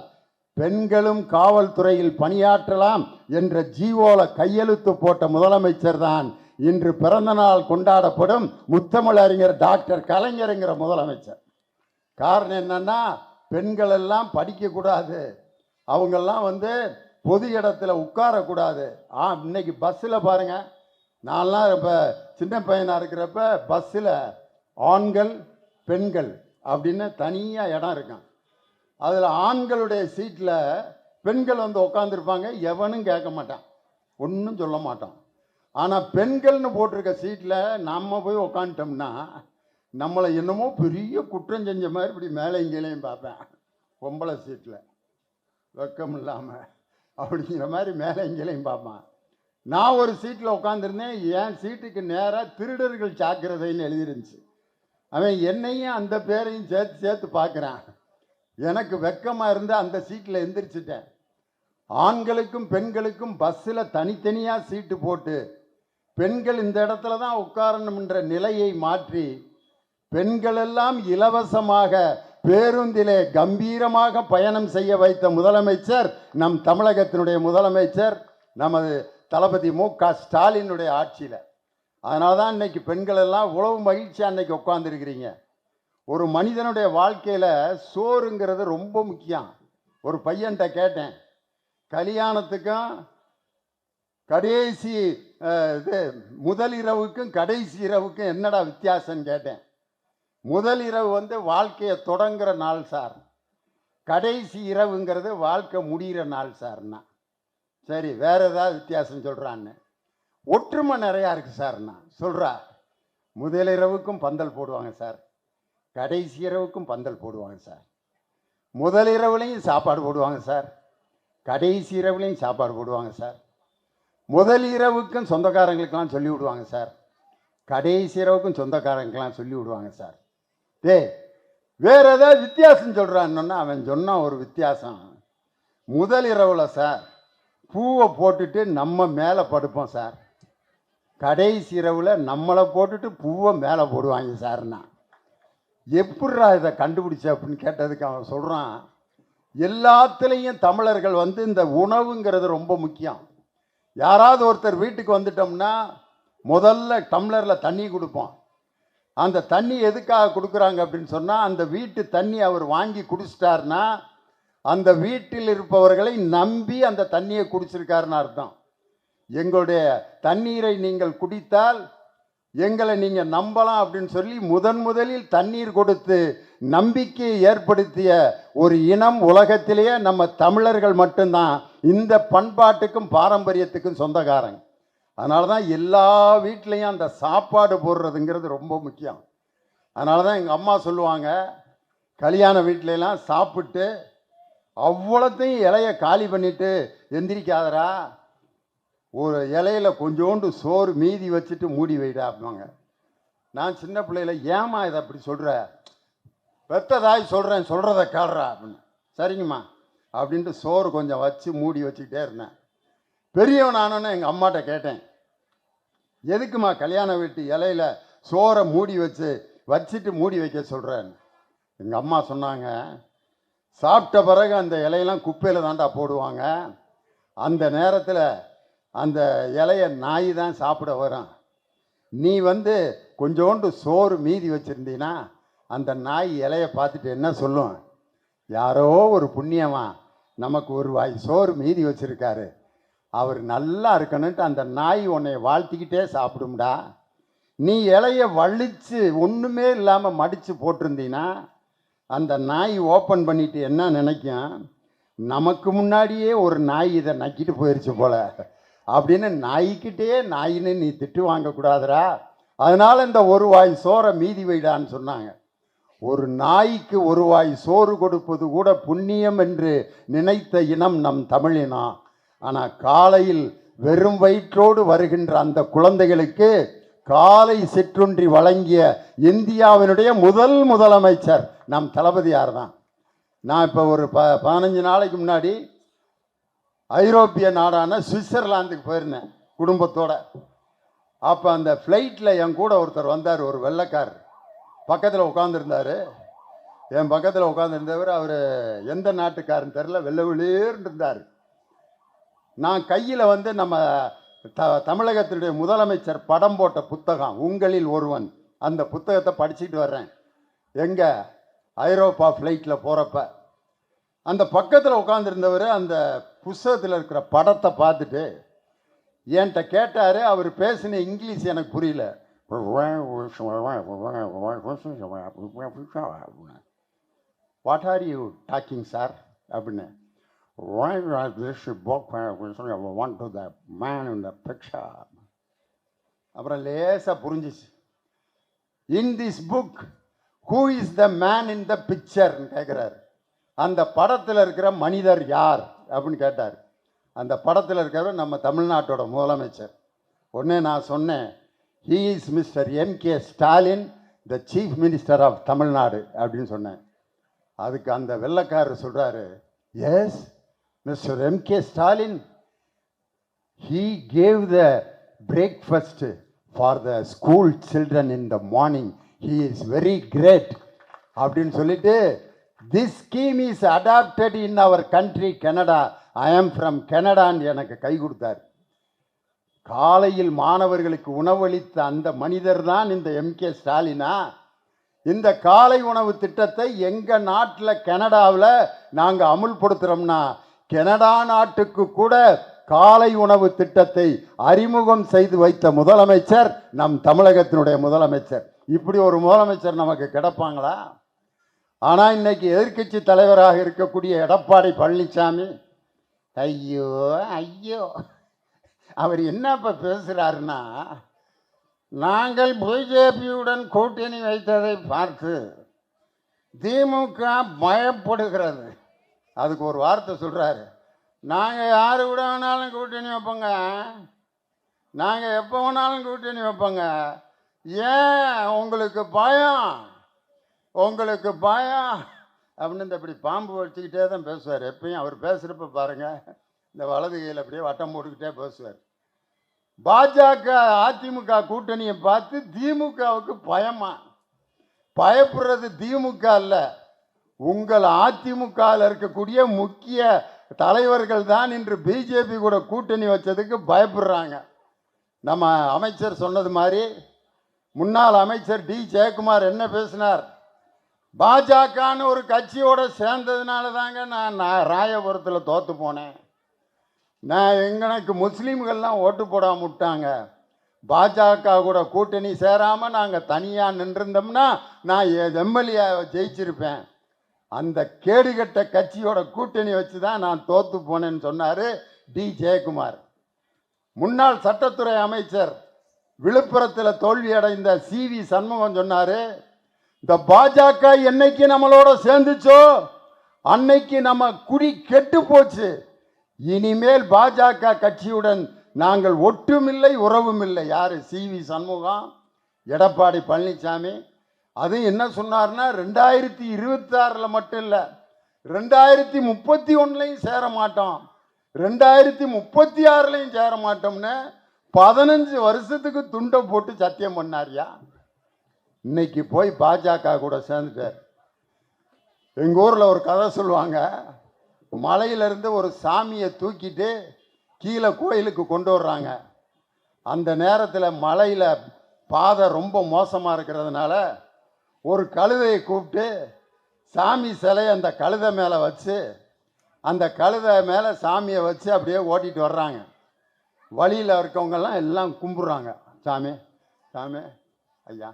பெண்களும் காவல்துறையில் பணியாற்றலாம் என்ற ஜீவோல கையெழுத்து போட்ட முதலமைச்சர் தான் இன்று பிறந்த நாள் கொண்டாடப்படும் முத்தமிழறிஞர் டாக்டர் கலைஞருங்கிற முதலமைச்சர். காரணம் என்னன்னா, பெண்கள் எல்லாம் படிக்கக்கூடாது, அவங்கெல்லாம் பொது இடத்துல உட்காரக்கூடாது. இன்னைக்கு பஸ்ஸில் பாருங்கள், நான்லாம் இப்போ சின்ன பையனாக இருக்கிறப்ப பஸ்ஸில் ஆண்கள் பெண்கள் அப்படின்னு தனியாக இடம் இருக்கான். அதில் ஆண்களுடைய சீட்டில் பெண்கள் உட்காந்துருப்பாங்க, எவனும் கேட்க மாட்டான், ஒன்றும் சொல்ல மாட்டான். ஆனால் பெண்கள்னு போட்டிருக்க சீட்டில் நம்ம போய் உக்காந்துட்டோம்னா நம்மளை என்னமோ பெரிய குற்றம் செஞ்ச மாதிரி இப்படி மேலே இங்கேயும் பார்ப்பேன். பொம்பளை சீட்டில் வெக்கம் இல்லாமல் அப்படிங்கிற மாதிரி மேலே இங்கேயும் பார்ப்பான். நான் ஒரு சீட்டில் உட்காந்துருந்தேன், என் சீட்டுக்கு நேராக திருடர்கள் ஜாக்கிரதைன்னு எழுதிருந்துச்சு. அவன் என்னையும் அந்த பேரையும் சேர்த்து சேர்த்து பார்க்குறான். எனக்கு வெக்கமாக இருந்து அந்த சீட்டில் எந்திரிச்சிட்டேன். ஆண்களுக்கும் பெண்களுக்கும் பஸ்ஸில் தனித்தனியாக சீட்டு போட்டு பெண்கள் இந்த இடத்துல தான் உட்காரணும்ன்ற நிலையை மாற்றி பெண்கள் எல்லாம் இலவசமாக பேருந்திலே கம்பீரமாக பயணம் செய்ய வைத்த முதலமைச்சர் நம் தமிழகத்தினுடைய முதலமைச்சர் நமது தளபதி மு.க. ஸ்டாலினுடைய ஆட்சியில். அதனால தான் இன்னைக்கு பெண்கள் எல்லாம் உழவு மகிழ்ச்சியாக அன்னைக்கு உட்காந்துருக்கிறீங்க. ஒரு மனிதனுடைய வாழ்க்கையில் சோறுங்கிறது ரொம்ப முக்கியம். ஒரு பையன்கிட்ட கேட்டேன், கல்யாணத்துக்கும் கடைசி இது முதல் இரவுக்கும் கடைசி இரவுக்கும் என்னடா வித்தியாசம்னு கேட்டேன். முதல் இரவு வந்து வாழ்க்கையை தொடங்குற நாள் சார், கடைசி இரவுங்கிறது வாழ்க்கை முடிகிற நாள் சார்னா. சரி, வேற ஏதாவது வித்தியாசம் சொல்கிறான்னு. ஒற்றுமை நிறையா இருக்குது சார்னா. சொல்கிறா, முதல் இரவுக்கும் பந்தல் போடுவாங்க சார், கடைசி இரவுக்கும் பந்தல் போடுவாங்க சார். முதல் இரவுலையும் சாப்பாடு போடுவாங்க சார், கடைசி இரவுலையும் சாப்பாடு போடுவாங்க சார். முதல் இரவுக்கும் சொந்தக்காரங்களுக்கெல்லாம் சொல்லி விடுவாங்க சார், கடைசி இரவுக்கும் சொந்தக்காரங்களுக்கெல்லாம் சொல்லி விடுவாங்க சார். வேற ஏதாவது வித்தியாசம் சொல்கிறான்னா அவன் சொன்னான் ஒரு வித்தியாசம். முதல் இரவில் சார் பூவை போட்டுட்டு நம்ம மேலே படுப்போம் சார், கடைசி இரவில் நம்மளை போட்டுட்டு பூவை மேலே போடுவாங்க சார்னா. எப்பட்றா இதை கண்டுபிடிச்ச அப்படின்னு கேட்டதுக்கு அவன் சொல்கிறான், எல்லாத்துலேயும் தமிழர்கள் வந்து இந்த உணவுங்கிறது ரொம்ப முக்கியம். யாராவது ஒருத்தர் வீட்டுக்கு வந்துட்டோம்னா முதல்ல டம்ளரில் தண்ணி கொடுப்போம். அந்த தண்ணி எதுக்காக கொடுக்குறாங்க அப்படின்னு சொன்னால், அந்த வீட்டு தண்ணி அவர் வாங்கி குடிச்சிட்டாருன்னா அந்த வீட்டில் இருப்பவர்களை நம்பி அந்த தண்ணியை குடிச்சிருக்காருன்னு அர்த்தம். எங்களுடைய தண்ணீரை நீங்கள் குடித்தால் எங்களை நீங்கள் நம்பலாம் அப்படின்னு சொல்லி முதலில் தண்ணீர் கொடுத்து நம்பிக்கையை ஏற்படுத்திய ஒரு இனம் உலகத்திலேயே நம்ம தமிழர்கள் மட்டும்தான் இந்த பண்பாட்டுக்கும் பாரம்பரியத்துக்கும் சொந்தக்காரங்க. அதனால தான் எல்லா வீட்லேயும் அந்த சாப்பாடு போடுறதுங்கிறது ரொம்ப முக்கியம். அதனால தான் எங்கள் அம்மா சொல்லுவாங்க, கல்யாண வீட்டிலலாம் சாப்பிட்டு அவ்வளோத்தையும் இலையை காலி பண்ணிவிட்டு எந்திரிக்காதரா, ஒரு இலையில கொஞ்சோண்டு சோறு மீதி வச்சுட்டு மூடி வைடா அப்படிவாங்க. நான் சின்ன பிள்ளையில, ஏமா இதை அப்படி சொல்கிற, பெத்ததாய் சொல்கிறேன், சொல்கிறத கேள்றா அப்படின்னு. சரிங்கம்மா அப்படின்ட்டு சோறு கொஞ்சம் வச்சு மூடி வச்சுக்கிட்டே இருந்தேன். பெரியவன் ஆனோன்னு எங்கள் அம்மாட்ட கேட்டேன், எதுக்குமா கல்யாண வீட்டு இலையில சோறை மூடி வச்சுட்டு மூடி வைக்க சொல்கிறேன். எங்கள் அம்மா சொன்னாங்க, சாப்பிட்ட பிறகு அந்த இலையெல்லாம் குப்பையில் தாண்டா போடுவாங்க, அந்த நேரத்தில் அந்த இலையை நாய் தான் சாப்பிட வரும். நீ வந்து கொஞ்சோண்டு சோறு மீதி வச்சுருந்தீன்னா அந்த நாய் இலையை பார்த்துட்டு என்ன சொல்லும், யாரோ ஒரு புண்ணியமா நமக்கு ஒரு வாய் சோறு மீதி வச்சுருக்காரு, அவர் நல்லா இருக்கணுன்ட்டு அந்த நாய் உன்னை வாழ்த்திக்கிட்டே சாப்பிடும்டா. நீ இலையை வலிச்சு ஒன்றுமே இல்லாமல் மடித்து போட்டிருந்தீன்னா அந்த நாய் ஓப்பன் பண்ணிட்டு என்ன நினைக்கும், நமக்கு முன்னாடியே ஒரு நாய் இதை நக்கிட்டு போயிடுச்சு போல அப்படின்னு நாய்கிட்டே நாயின்னு நீ திட்டு வாங்கக்கூடாதுரா, அதனால் இந்த ஒரு வாய் சோறை மீதி வைடான்னு சொன்னாங்க. ஒரு நாய்க்கு ஒரு வாய் சோறு கொடுப்பது கூட புண்ணியம் என்று நினைத்த இனம் நம் தமிழினம். ஆனால் காலையில் வெறும் வயிற்றோடு வருகின்ற அந்த குழந்தைகளுக்கு காலை சிற்றுண்டி வழங்கிய இந்தியாவினுடைய முதலமைச்சர் நம் தளபதியார் தான். நான் இப்போ ஒரு 15 நாளைக்கு முன்னாடி ஐரோப்பிய நாடான சுவிட்சர்லாந்துக்கு போயிருந்தேன் குடும்பத்தோட. அப்போ அந்த ஃப்ளைட்டில் என் கூட ஒருத்தர் வந்தார், ஒரு வெள்ளைக்கார் பக்கத்தில் உட்காந்துருந்தார். என் பக்கத்தில் உட்காந்துருந்தவர் அவர் எந்த நாட்டுக்காரன்னு தெரில, வெள்ளை வெளியேன்னு இருந்தார். நான் கையில் வந்து நம்ம தமிழகத்தினுடைய முதலமைச்சர் படம் போட்ட புத்தகம் உங்களில் ஒருவன், அந்த புத்தகத்தை படிச்சுட்டு வர்றேன் எங்கே ஐரோப்பா ஃப்ளைட்டில் போகிறப்ப. அந்த பக்கத்தில் உட்காந்துருந்தவர் அந்த புத்தகத்தில் இருக்கிற படத்தை பார்த்துட்டு என்கிட்ட கேட்டார். அவர் பேசின இங்கிலீஷ் எனக்கு புரியல. What are you talking sir அப்படின்னு. Why was this book want to the man in the picture? அப்புறம் லேசாக புரிஞ்சிச்சு. In this book who is the man in the பிக்சர்னு கேட்குறாரு. அந்த படத்தில் இருக்கிற மனிதர் யார் அப்படின்னு கேட்டார். அந்த படத்தில் இருக்கிறவர் நம்ம தமிழ்நாட்டோட முதலமைச்சர். உடனே நான் சொன்னேன், he is mister M K. Stalin, the chief minister of Tamil Nadu அப்படின்னு சொன்னேன். அதுக்கு அந்த வெள்ளைக்காரர் சொல்கிறாரு, yes Mr. M.K. Stalin, he gave the breakfast for the school children in the morning. He is very great. அப்படின்னு சொல்லிட்டு, this scheme is adopted in our country, Canada. I am from Canada ன்னு எனக்கு கை கொடுத்தார். காலையில் மாணவர்களுக்கு உணவளித்த அந்த மனிதர் தான் இந்த M.K. ஸ்டாலினா இந்த காலை உணவு திட்டத்தை எங்கள் நாட்டில் கனடாவில் நாங்கள் அமுல்படுத்துகிறோம்னா கனடா நாட்டுக்கு கூட காலை உணவு திட்டத்தை அறிமுகம் செய்து வைத்த முதலமைச்சர் நம் தமிழகத்தினுடைய முதலமைச்சர். இப்படி ஒரு முதலமைச்சர் நமக்கு கிடைப்பாங்களா? ஆனால் இன்னைக்கு எதிர்க்கட்சி தலைவராக இருக்கக்கூடிய எடப்பாடி பழனிசாமி, ஐயோ ஐயோ, அவர் என்ன இப்போ பேசுகிறாருன்னா, நாங்கள் பிஜேபியுடன் கூட்டணி வைத்ததை பார்த்து திமுக பயப்படுகிறது. அதுக்கு ஒரு வார்த்தை சொல்கிறாரு, நாங்கள் யாரு கூட வேணாலும் கூட்டணி வைப்போங்க, நாங்கள் எப்போ வேணாலும் கூட்டணி வைப்போங்க, ஏன் உங்களுக்கு பயம், உங்களுக்கு பயம் அப்படின்னு இந்த இப்படி பாம்பு வச்சுக்கிட்டே தான் பேசுவார். எப்பயும் அவர் பேசுகிறப்ப பாருங்கள், இந்த வலது கையில் அப்படியே வட்டம் போட்டுக்கிட்டே பேசுவார். பாஜக அதிமுக கூட்டணியை பார்த்து திமுகவுக்கு பயமா? பயப்படுறது திமுக அல்ல, உங்கள் அதிமுகவில் இருக்கக்கூடிய முக்கிய தலைவர்கள் தான் இன்று பிஜேபி கூட கூட்டணி வச்சதுக்கு பயப்படுறாங்க. நம்ம அமைச்சர் சொன்னது மாதிரி முன்னாள் அமைச்சர் டி ஜெயக்குமார் என்ன பேசினார், பாஜகன்னு ஒரு கட்சியோட சேர்ந்ததுனால தாங்க நான் ராயபுரத்தில் தோற்று போனேன், நான் எங்களுக்கு முஸ்லீம்கள்லாம் ஓட்டு போடாம விட்டாங்க, பாஜக கூட கூட்டணி சேராமல் நாங்கள் தனியாக நின்றிருந்தோம்னா நான் எம்எல்ஏ ஜெயிச்சிருப்பேன், அந்த கேடுகட்ட கட்சியோட கூட்டணி வச்சு தான் நான் தோற்று போனேன்னு சொன்னார் டி ஜெயக்குமார். முன்னாள் சட்டத்துறை அமைச்சர் விழுப்புரத்தில் தோல்வி அடைந்த சி.வி. சண்முகம் சொன்னார், இந்த பாஜக என்னைக்கு நம்மளோட சேர்ந்துச்சோ அன்னைக்கு நம்ம குடி கெட்டு போச்சு, இனிமேல் பாஜக கட்சியுடன் நாங்கள் ஒட்டுமில்லை உறவும் இல்லை. யார்? சி.வி. சண்முகம், எடப்பாடி பழனிசாமி. அது என்ன சொன்னார்னா, 2026 மட்டும் இல்லை, 2031 சேர மாட்டோம், 2036 சேர மாட்டோம்னு 15 வருஷத்துக்கு துண்டை போட்டு சத்தியம் பண்ணாரியா. இன்னைக்கு போய் பாஜக கூட சேர்ந்துட்டார். எங்கள் ஊரில் ஒரு கதை சொல்லுவாங்க, மலையிலேருந்து ஒரு சாமியை தூக்கிட்டு கீழே கோயிலுக்கு கொண்டு வர்றாங்க. அந்த நேரத்தில் மலையில் பாதை ரொம்ப மோசமாக இருக்கிறதுனால ஒரு கழுதையை கூப்பிட்டு சாமி சிலையை அந்த கழுதை மேலே வச்சு அந்த கழுதை மேலே சாமியை வச்சு அப்படியே ஓட்டிகிட்டு வர்றாங்க. வழியில் இருக்கவங்கெல்லாம் எல்லாம் கும்பிட்றாங்க, சாமி சாமி ஐயா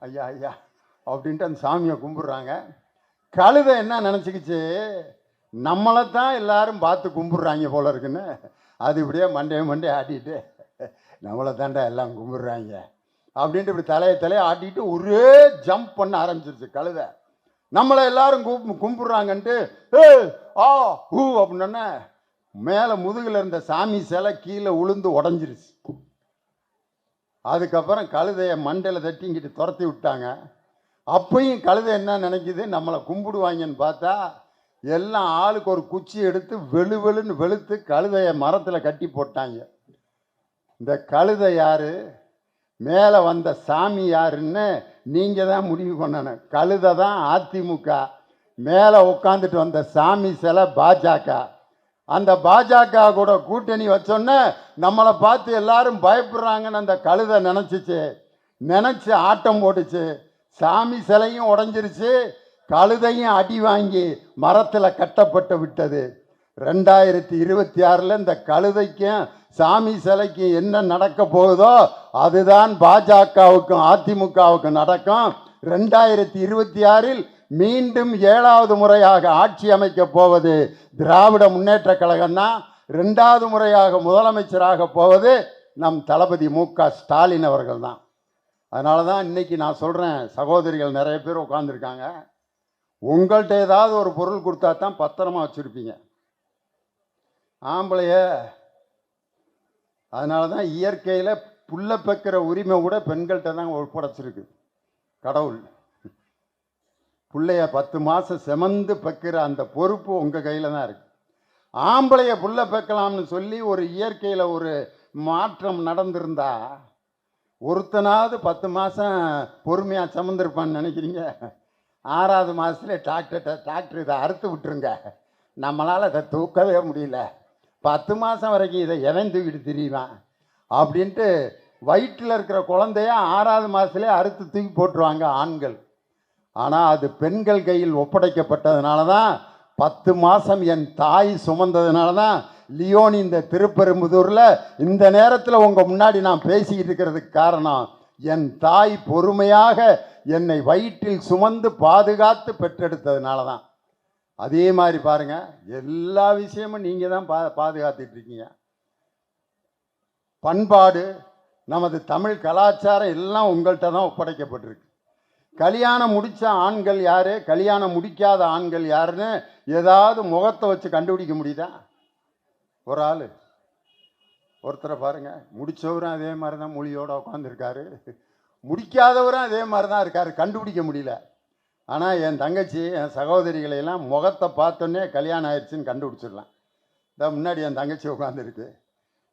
ஐயா ஐயா அப்படின்ட்டு அந்த சாமியை கும்பிட்றாங்க. கழுதை என்ன நினச்சிக்கிச்சு, நம்மளை தான் எல்லாரும் பார்த்து கும்பிட்றாங்க போல இருக்குன்னு அது இப்படியே மண்டே ஆட்டிட்டு நம்மளை தாண்டா எல்லாம் கும்பிட்றாங்க அப்படின்ட்டு இப்படி தலையை ஆட்டிட்டு ஒரே ஜம்ப் பண்ண ஆரம்பிச்சிருச்சு கழுதை. நம்மளை எல்லாரும் கும்பிட்றாங்கன்ட்டு ஆ ஹூ அப்படின்னோடனே மேலே முதுகில் இருந்த சாமி சிலை கீழே உளுந்து உடஞ்சிருச்சு. அதுக்கப்புறம் கழுதையை மண்டையில் தட்டிங்கிட்டு துரத்தி விட்டாங்க. அப்பையும் கழுதை என்ன நினைக்குது, நம்மளை கும்பிடுவாங்கன்னு பார்த்தா எல்லாம் ஆளுக்கு ஒரு குச்சி எடுத்து வெளுன்னு வெளுத்து கழுதையை மரத்தில் கட்டி போட்டாங்க. இந்த கழுதை யாரு, மேலே வந்த சாமி யாருன்னு நீங்கள் தான் முடிவு பண்ணணும். கழுதை தான் அதிமுக, மேலே உட்காந்துட்டு வந்த சாமி சிலை பாஜக. அந்த பாஜக கூட கூட்டணி வச்சோன்னே நம்மளை பார்த்து எல்லாரும் பயப்படுறாங்கன்னு அந்த கழுதை நினச்சி ஆட்டம் போட்டுச்சு. சாமி சிலையும் உடஞ்சிருச்சு, கழுதையும் அடி வாங்கி மரத்தில் கட்டப்பட்டு விட்டது. 2026 இந்த கழுதைக்கும் சாமி சிலைக்கும் என்ன நடக்க போகுதோ அதுதான் பாஜகவுக்கும் அதிமுகவுக்கும் நடக்கும். 2026 மீண்டும் 7வது முறையாக ஆட்சி அமைக்க போவது திராவிட முன்னேற்ற கழகம் தான். 2வது முறையாக முதலமைச்சராக போவது நம் தளபதி மு.க. ஸ்டாலின் அவர்கள் தான். அதனால தான் இன்னைக்கு நான் சொல்கிறேன், சகோதரிகள் நிறைய பேர் உட்காந்துருக்காங்க, உங்கள்கிட்ட ஏதாவது ஒரு பொருள் கொடுத்தா தான் பத்திரமா வச்சுருப்பீங்க ஆம்பளைய. அதனால தான் இயற்கையில் புல்லை பெக்கிற உரிமை கூட பெண்கள்கிட்ட தான் ஒப்படைச்சிருக்கு கடவுள். பிள்ளைய 10 மாதம் செமந்து பெக்கிற அந்த பொறுப்பு உங்கள் கையில் தான் இருக்குது. ஆம்பளைய புல்லை பெக்கலாம்னு சொல்லி ஒரு இயற்கையில் ஒரு மாற்றம் நடந்திருந்தா ஒருத்தனாவது 10 மாதம் பொறுமையாக சுமந்திருப்பான்னு நினைக்கிறீங்க? 6வது மாதத்துல டாக்டர் இதை அறுத்து விட்டுருங்க, நம்மளால் அதை தூக்கவே முடியல, 10 மாதம் வரைக்கும் இதை எவன் தூக்கிட்டு திரிவான் அப்படின்ட்டு வயிற்றில் இருக்கிற குழந்தைய 6வது மாதத்துலேயே அறுத்து தூக்கி போட்டுருவாங்க ஆண்கள். ஆனால் அது பெண்கள் கையில் ஒப்படைக்கப்பட்டதுனால தான் 10 மாதம் என் தாய் சுமந்ததுனால தான் லியோனி இந்த திருப்பெரும்புதூரில் இந்த நேரத்தில் உங்கள் முன்னாடி நான் பேசிக்கிட்டு இருக்கிறதுக்கு காரணம் என் தாய் பொறுமையாக என்னை வயிற்றில் சுமந்து பாதுகாத்து பெற்றெடுத்ததுனால தான். அதே மாதிரி பாருங்க, எல்லா விஷயமும் நீங்கள் தான் பாதுகாத்துட்டு இருக்கீங்க. பண்பாடு, நமது தமிழ் கலாச்சாரம் எல்லாம் உங்கள்கிட்ட தான் ஒப்படைக்கப்பட்டிருக்கு. கல்யாணம் முடித்த ஆண்கள் யார், கல்யாணம் முடிக்காத ஆண்கள் யாருன்னு ஏதாவது முகத்தை வச்சு கண்டுபிடிக்க முடியுதா? ஒரு ஆள் ஒருத்தரை பாருங்க, முடித்தவரும் அதே மாதிரி தான் மொழியோடு உட்காந்துருக்காரு, முடிக்காதவரும் அதே மாதிரி தான் இருக்கார், கண்டுபிடிக்க முடியல. ஆனால் என் தங்கச்சி, என் சகோதரிகளையெல்லாம் முகத்தை பார்த்தோன்னே கல்யாணம் ஆயிடுச்சுன்னு கண்டுபிடிச்சிடலாம். இந்த முன்னாடி என் தங்கச்சி உட்காந்துருக்கு,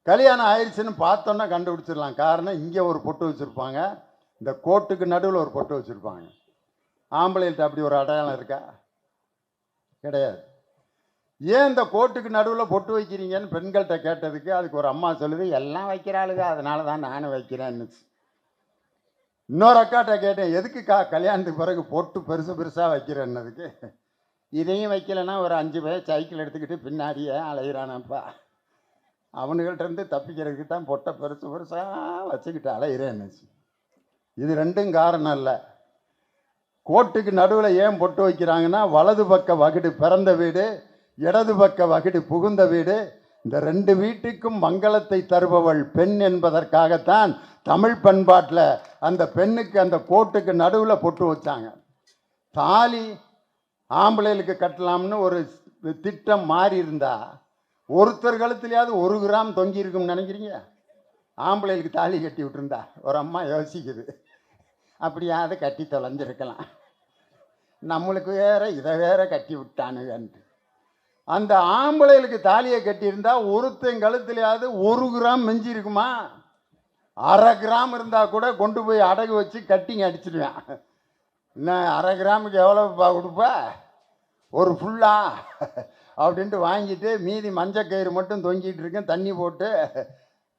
கல்யாணம் ஆயிடுச்சுன்னு பார்த்தோன்னா கண்டுபிடிச்சிடலாம். காரணம், இங்கே ஒரு பொட்டு வச்சுருப்பாங்க, இந்த கோட்டுக்கு நடுவில் ஒரு பொட்டு வச்சுருப்பாங்க. ஆம்பளைகிட்ட அப்படி ஒரு அடையாளம் இருக்கா? கிடையாது. ஏன் இந்த கோட்டுக்கு நடுவில் பொட்டு வைக்கிறீங்கன்னு பெண்கள்கிட்ட கேட்டதுக்கு அதுக்கு ஒரு அம்மா சொல்லுது, எல்லாம் வைக்கிறாளுங்க, அதனால தான் நானும் வைக்கிறேன்னு. இன்னொரு அக்காட்ட கேட்டேன், எதுக்குக்கா கல்யாணத்துக்கு பிறகு பொட்டு பெருசு பெருசாக வைக்கிறேன்னதுக்கு, இதையும் வைக்கலைன்னா ஒரு 5 பேர் சைக்கிள் எடுத்துக்கிட்டு பின்னாடியே அலையிறானப்பா, அவனுங்கள்ட்ட இருந்து தப்பிக்கிறதுக்கு தான் பொட்டை பெருசு பெருசாக வச்சுக்கிட்டு அலையிறேன்னு. இது ரெண்டும் காரணம் இல்லை. கோட்டுக்கு நடுவில் ஏன் பொட்டு வைக்கிறாங்கன்னா, வலது பக்க வகுடு பிறந்த வீடு, இடது பக்க வகுடு புகுந்த வீடு, இந்த 2 வீட்டுக்கும் மங்களத்தை தருபவள் பெண் என்பதற்காகத்தான் தமிழ் பண்பாட்டில் அந்த பெண்ணுக்கு அந்த கோட்டுக்கு நடுவில் பொட்டு வச்சாங்க. தாலி ஆம்பளைகளுக்கு கட்டலாம்னு ஒரு திட்டம் மாறி இருந்தா ஒருத்தர் கழுத்துலையாவது 1 கிராம் தொங்கி இருக்கும்னு நினைக்கிறீங்க? ஆம்பளைகளுக்கு தாலி கட்டி விட்டுருந்தா ஒரு அம்மா யோசிக்குது, அப்படியாவது கட்டி தொலைஞ்சிருக்கலாம், நம்மளுக்கு வேற இதை வேற கட்டி விட்டானுங்கன்ட்டு. அந்த ஆம்பளைகளுக்கு தாலியை கட்டியிருந்தா ஒருத்தன் கழுத்துலையாவது 1 கிராம் மிஞ்சி இருக்குமா? 1/2 கிராம் இருந்தால் கூட கொண்டு போய் அடகு வச்சு கட்டிங்க அடிச்சிடுவேன். இன்னும் 1/2 கிராமுக்கு எவ்வளோப்பா கொடுப்பா? ஒரு ஃபுல்லா அப்படின்ட்டு வாங்கிட்டு மீதி மஞ்சள் கயிறு மட்டும் தொங்கிட்டு இருக்கேன், தண்ணி போட்டு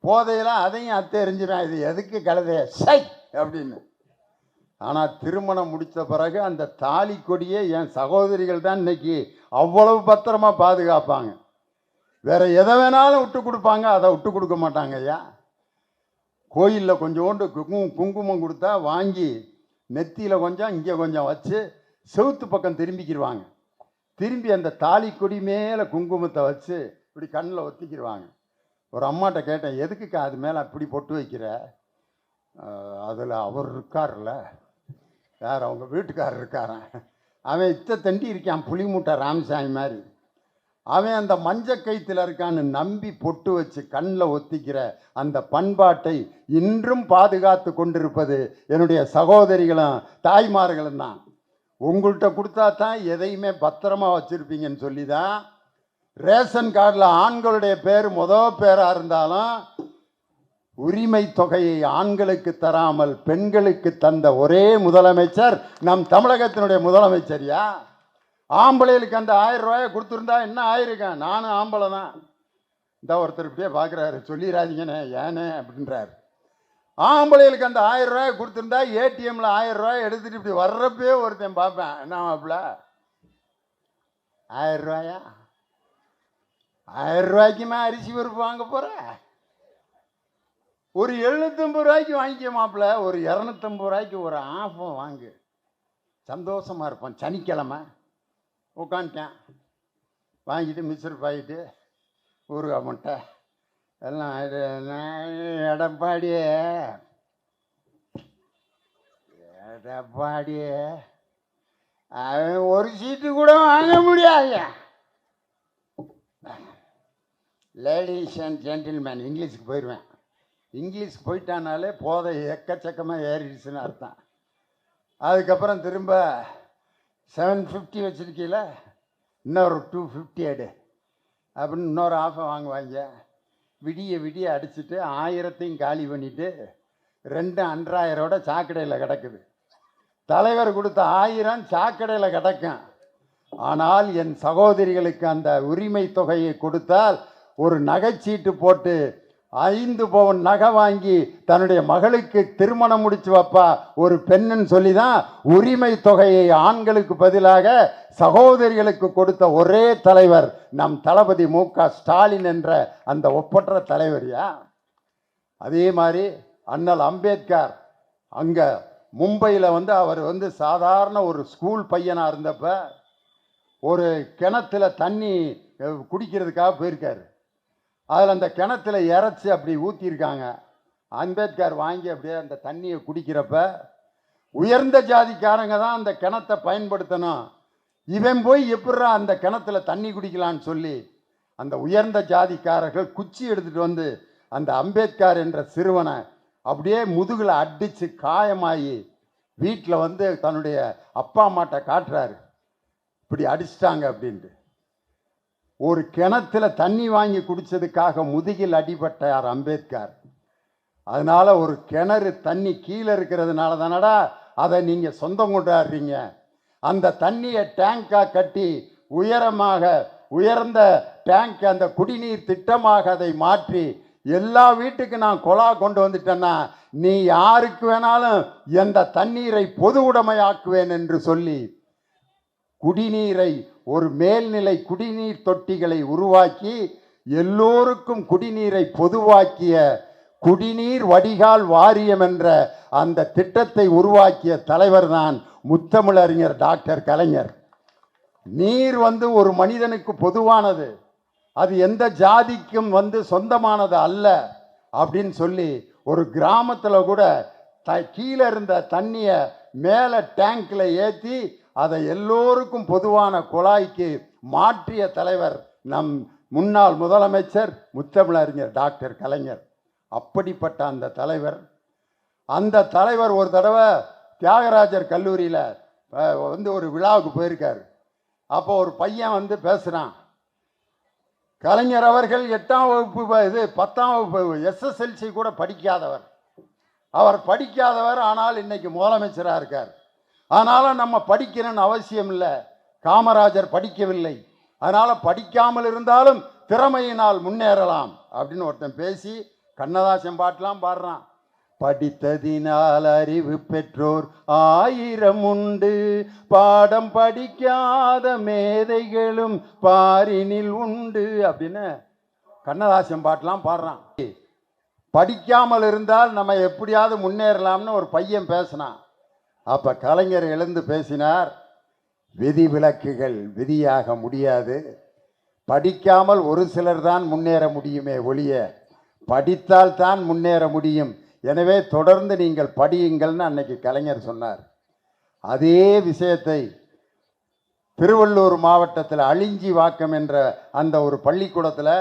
போதையெல்லாம் அதையும் அத்தை எறிஞ்சிடும், இது எதுக்கு கழுதைய சை அப்படின்னு. ஆனால் திருமணம் முடித்த பிறகு அந்த தாலி கொடியே என் சகோதரிகள் தான் இன்னைக்கு அவ்வளவு பத்திரமா பாதுகாப்பாங்க. வேற எதை வேணாலும் விட்டு கொடுப்பாங்க, அதை விட்டு கொடுக்க மாட்டாங்க. ஐயா, கோயிலில் கொஞ்சோண்டு குங்குமம் கொடுத்தா வாங்கி நெத்தியில் கொஞ்சம் இங்கே கொஞ்சம் வச்சு செவுத்து பக்கம் திரும்பிக்கிடுவாங்க. திரும்பி அந்த தாலி கொடி மேலே குங்குமத்தை வச்சு இப்படி கண்ணில் ஒத்திக்கிடுவாங்க. ஒரு அம்மாட்ட கேட்டேன், எதுக்குக்கா அது மேலே அப்படி பொட்டு வைக்கிற? அதில் அவர் இருக்கார்ல, யார், அவங்க வீட்டுக்காரர் இருக்காரன், அவன் இத்த தண்டி இருக்கான், புளி மூட்டை ராமசாமி மாதிரி, அவன் அந்த மஞ்சள் கயிற்றுல இருக்கான்னு நம்பி பொட்டு வச்சு கண்ணில் ஒத்திக்கிற அந்த பண்பாட்டை இன்றும் பாதுகாத்து கொண்டிருப்பது என்னுடைய சகோதரிகளும் தாய்மார்களும் தான். உங்கள்கிட்ட கொடுத்தா தான் எதையுமே பத்திரமா வச்சுருப்பீங்கன்னு சொல்லி தான் ரேஷன் கார்டில் ஆண்களுடைய பேர் முதல் பேராக இருந்தாலும் உரிமை தொகையை ஆண்களுக்கு தராமல் பெண்களுக்கு தந்த ஒரே முதலமைச்சர் நம் தமிழகத்தினுடைய முதலமைச்சரியா? ஆம்பளைகளுக்கு அந்த 1000 ரூபாயை கொடுத்துருந்தா என்ன ஆயிருக்கேன்? நானும் ஆம்பளை தான். இந்த ஒருத்தர் இப்படியே பார்க்குறாரு, சொல்லிடாதீங்கண்ணே ஏனே அப்படின்றாரு. ஆம்பளைகளுக்கு அந்த 1000 ரூபாயை கொடுத்துருந்தா ஏடிஎம்ல 1000 ரூபாய் எடுத்துட்டு இப்படி வர்றப்பே ஒருத்தன் பார்ப்பேன், என்ன மாப்பிள்ள 1000 ரூபாயா? 1000 ரூபாய்க்குமே அரிசி பருப்பு வாங்க போற? ஒரு 750 ரூபாய்க்கு வாங்கிக்க மாப்பிள்ள, ஒரு 250 ரூபாய்க்கு ஒரு ஆஃபம் வாங்கு, சந்தோஷமா இருப்பான். சனிக்கிழமை உட்காந்துட்டேன், வாங்கிட்டு மிக்சர் பாயிட்டு ஊறுகாய் முட்டை எல்லாம் எடப்பாடியே அவன் ஒரு சீட்டு கூட வாங்க முடியாது. லேடிஸ் அண்ட் ஜென்டில்மேன், இங்கிலீஷுக்கு போயிடுவேன். இங்கிலீஷ் போயிட்டானாலே போதை எக்கச்சக்கமாக ஏறிடுச்சுன்னு அர்த்தம். அதுக்கப்புறம் திரும்ப 750 வச்சுருக்கீங்கள, இன்னொரு 250 எடு அப்படின்னு இன்னொரு ஆஃபர் வாங்குவாங்க. விடிய விடிய அடிச்சுட்டு 1000ஐயும் காலி பண்ணிவிட்டு 2 அன்றாயிரோட சாக்கடையில் கிடக்குது. தலைவர் கொடுத்த 1000 சாக்கடையில் கிடக்கும். ஆனால் என் சகோதரிகளுக்கு அந்த உரிமை தொகையை கொடுத்தால் ஒரு நகைச்சீட்டு போட்டு 5 பவுன் நகை வாங்கி தன்னுடைய மகளுக்கு திருமணம் முடிச்சு வைப்பா ஒரு பெண்ணுன்னு சொல்லி தான் உரிமை தொகையை ஆண்களுக்கு பதிலாக சகோதரிகளுக்கு கொடுத்த ஒரே தலைவர் நம் தளபதி மு.க. ஸ்டாலின் என்ற அந்த ஒப்பற்ற தலைவரியா. அதே மாதிரி அண்ணல் அம்பேத்கர் அங்கே மும்பையில் அவர் சாதாரண ஒரு ஸ்கூல் பையனாக இருந்தப்ப ஒரு கிணத்துல தண்ணி குடிக்கிறதுக்காக போயிருக்காரு. அதில் அந்த கிணத்துல இறச்சி அப்படி ஊற்றிருக்காங்க. அம்பேத்கர் வாங்கி அப்படியே அந்த தண்ணியை குடிக்கிறப்ப உயர்ந்த ஜாதிக்காரங்க தான் அந்த கிணத்தை பயன்படுத்தணும், இவன் போய் எப்படிரா அந்த கிணத்துல தண்ணி குடிக்கலான்னு சொல்லி அந்த உயர்ந்த ஜாதிக்காரர்கள் குச்சி எடுத்துகிட்டு அந்த அம்பேத்கர் என்ற சிறுவனை அப்படியே முதுகில் அடித்து காயமாகி வீட்டில் தன்னுடைய அப்பா அம்மாட்ட காட்டுறாரு, இப்படி அடிச்சிட்டாங்க அப்படின்ட்டு. ஒரு கிணத்துல தண்ணி வாங்கி குடித்ததுக்காக முதுகில் அடிபட்டார் அம்பேத்கர். அதனால ஒரு கிணறு தண்ணி கீழே இருக்கிறதுனால தானடா அதை நீங்கள் சொந்தம் கொண்டாடுறீங்க. அந்த தண்ணியை டேங்காக கட்டி உயர்ந்த டேங்க் அந்த குடிநீர் திட்டமாக அதை மாற்றி எல்லா வீட்டுக்கு நான் குழா கொண்டு வந்துட்டேன்னா நீ யாருக்கு வேணாலும் எந்த தண்ணீரை பொது உடைமையாக்குவேன் என்று சொல்லி குடிநீரை ஒரு மேல்நிலை குடிநீர் தொட்டிகளை உருவாக்கி எல்லோருக்கும் குடிநீரை பொதுவாக்கிய குடிநீர் வடிகால் வாரியம் என்ற அந்த திட்டத்தை உருவாக்கிய தலைவர் தான் முத்தமிழறிஞர் டாக்டர் கலைஞர். நீர் ஒரு மனிதனுக்கு பொதுவானது, அது எந்த ஜாதிக்கும் சொந்தமானது அல்ல அப்படின்னு சொல்லி ஒரு கிராமத்தில் கூட கீழே இருந்த தண்ணியை மேலே டேங்கில் ஏற்றி அதை எல்லோருக்கும் பொதுவான குழாய்க்கு மாற்றிய தலைவர் நம் முன்னாள் முதலமைச்சர் முத்தமிழறிஞர் டாக்டர் கலைஞர். அப்படிப்பட்ட அந்த தலைவர் ஒரு தடவை தியாகராஜர் கல்லூரியில் ஒரு விழாவுக்கு போயிருக்காரு. அப்போ ஒரு பையன் பேசுகிறான், கலைஞர் அவர்கள் 8ஆம் வகுப்பு 10ஆம் வகுப்பு SSLC கூட படிக்காதவர், அவர் படிக்காதவர், ஆனால் இன்னைக்கு முதலமைச்சராக இருக்கார். ஆனாலும் நம்ம படிக்கணும்னு அவசியம் இல்லை, காமராஜர் படிக்கவில்லை, அதனால் படிக்காமல் இருந்தாலும் திறமையினால் முன்னேறலாம் அப்படின்னு ஒருத்தன் பேசி கண்ணதாசன் பாட்டெலாம் பாடுறான். படித்ததினால் அறிவு பெற்றோர் 1000 உண்டு, பாடம் படிக்காத மேதைகளும் பாரினில் உண்டு அப்படின்னு கண்ணதாசன் பாட்டெலாம் பாடுறான். படிக்காமல் இருந்தால் நம்ம எப்படியாவது முன்னேறலாம்னு ஒரு பையன் பேசினான். அப்போ கலைஞர் எழுந்து பேசினார், விதி விலக்குகள் விதியாக முடியாது, படிக்காமல் ஒரு சிலர் தான் முன்னேற முடியுமே ஒழிய படித்தால் தான் முன்னேற முடியும், எனவே தொடர்ந்து நீங்கள் படியுங்கள்னு அன்னைக்கு கலைஞர் சொன்னார். அதே விஷயத்தை திருவள்ளூர் மாவட்டத்தில் அழிஞ்சி வாக்கம் என்ற அந்த ஒரு பள்ளிக்கூடத்தில்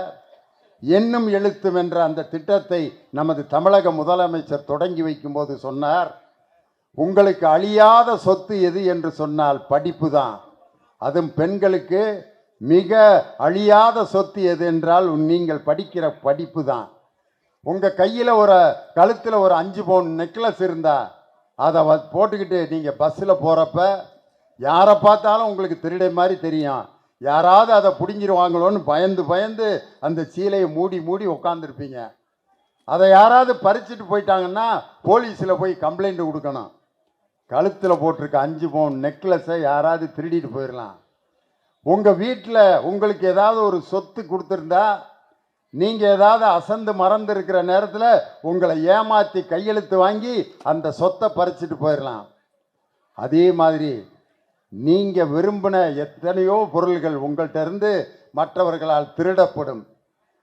எண்ணும் எழுத்தும் என்ற அந்த திட்டத்தை நமது தமிழக முதலமைச்சர் தொடங்கி வைக்கும்போது சொன்னார், உங்களுக்கு அழியாத சொத்து எது என்று சொன்னால் படிப்பு தான், அதுவும் பெண்களுக்கு மிக அழியாத சொத்து எது என்றால் நீங்கள் படிக்கிற படிப்பு தான். உங்கள் கையில் கழுத்தில் ஒரு 5 பவுன் நெக்லஸ் இருந்தால் அதை போட்டுக்கிட்டு நீங்கள் பஸ்ஸில் போகிறப்ப யாரை பார்த்தாலும் உங்களுக்கு திருடை மாதிரி தெரியும், யாராவது அதை பிடுங்கிடுவாங்களோன்னு பயந்து அந்த சீலையை மூடி உட்காந்துருப்பீங்க. அதை யாராவது பறிச்சுட்டு போயிட்டாங்கன்னா போலீஸில் போய் கம்ப்ளைண்ட் கொடுக்கணும். கழுத்தில் போட்டிருக்க 5 பவுன் நெக்லஸை யாராவது திருடிட்டு போயிடலாம். உங்கள் வீட்டில் உங்களுக்கு ஏதாவது ஒரு சொத்து கொடுத்துருந்தா நீங்கள் ஏதாவது அசந்து மறந்து இருக்கிற நேரத்தில் உங்களை ஏமாற்றி கையெழுத்து வாங்கி அந்த சொத்தை பறிச்சுட்டு போயிடலாம். அதே மாதிரி நீங்கள் விரும்பின எத்தனையோ பொருள்கள் உங்கள்கிட்ட இருந்து மற்றவர்களால் திருடப்படும்.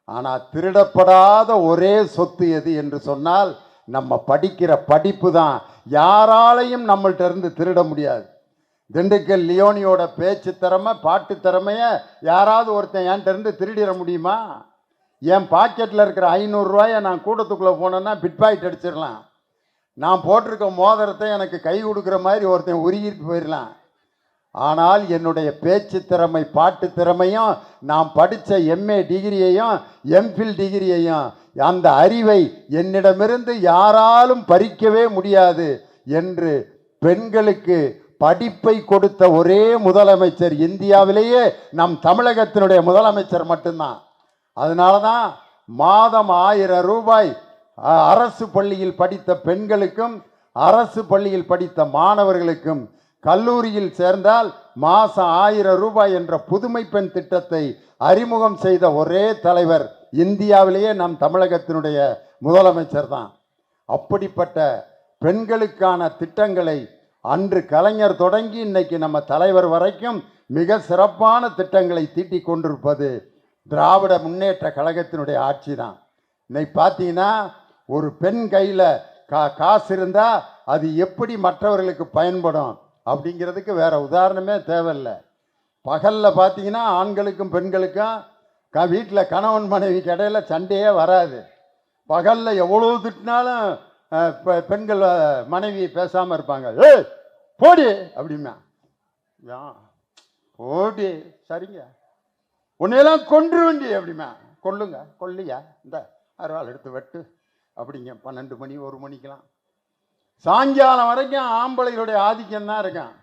ஆனால் திருடப்படாத ஒரே சொத்து எது என்று சொன்னால் நம்ம படிக்கிற படிப்பு தான். யாராலையும் நம்மள்ட்ட இருந்து திருட முடியாது. திண்டுக்கல் லியோனியோட பேச்சு திறமை, பாட்டு திறமைய யாராவது ஒருத்தன் என்கிட்ட இருந்து திருடிட முடியுமா? என் பாக்கெட்டில் இருக்கிற 500 ரூபாயை நான் கூட்டத்துக்குள்ளே போனேன்னா பிட்பாக்கெட் அடிச்சிடலாம். நான் போட்டிருக்க மோதிரத்தை எனக்கு கை கொடுக்குற மாதிரி ஒருத்தன் உருகிட்டு போயிடலாம். ஆனால் என்னுடைய பேச்சு திறமை, பாட்டு திறமையும், நான் படித்த MA டிகிரியையும் MPhil டிகிரியையும், அந்த அறிவை என்னிடமிருந்து யாராலும் பறிக்கவே முடியாது என்று பெண்களுக்கு படிப்பை கொடுத்த ஒரே முதலமைச்சர் இந்தியாவிலேயே நம் தமிழகத்தினுடைய முதலமைச்சர் மட்டும்தான். அதனால தான் மாதம் 1000 ரூபாய் அரசு பள்ளியில் படித்த பெண்களுக்கும் அரசு பள்ளியில் படித்த மாணவர்களுக்கும் கல்லூரியில் சேர்ந்தால் மாதம் 1000 ரூபாய் என்ற புதுமை பெண் திட்டத்தை அறிமுகம் செய்த ஒரே தலைவர் இந்தியாவிலேயே நம் தமிழகத்தினுடைய முதலமைச்சர் தான். அப்படிப்பட்ட பெண்களுக்கான திட்டங்களை அன்று கலைஞர் தொடங்கி இன்னைக்கு நம்ம தலைவர் வரைக்கும் மிக சிறப்பான திட்டங்களை தீட்டிக் கொண்டிருப்பது திராவிட முன்னேற்ற கழகத்தினுடைய ஆட்சி தான். இன்னைக்கு பார்த்தீங்கன்னா ஒரு பெண் கையில் காசு இருந்தால் அது எப்படி மற்றவர்களுக்கு பயன்படும் அப்படிங்கிறதுக்கு வேற உதாரணமே தேவையில்லை. பகலில் பார்த்தீங்கன்னா ஆண்களுக்கும் பெண்களுக்கும் வீட்டில் கணவன் மனைவிக்கு இடையில சண்டையே வராது. பகலில் எவ்வளோ திட்டினாலும் பெண்கள் மனைவி பேசாமல் இருப்பாங்க. ஏய் போடி அப்படின்னா, போடி சரிங்க உன்னையெல்லாம் கொன்று வேண்டி அப்படிமா, கொல்லுங்க கொல்லியா இந்த அறுவாள் எடுத்து வெட்டு அப்படிங்க. 12 மணி 1 மணிக்கெலாம் சாயங்காலம் வரைக்கும் ஆம்பளைகளுடைய ஆதிக்கம் தான் இருக்கான்.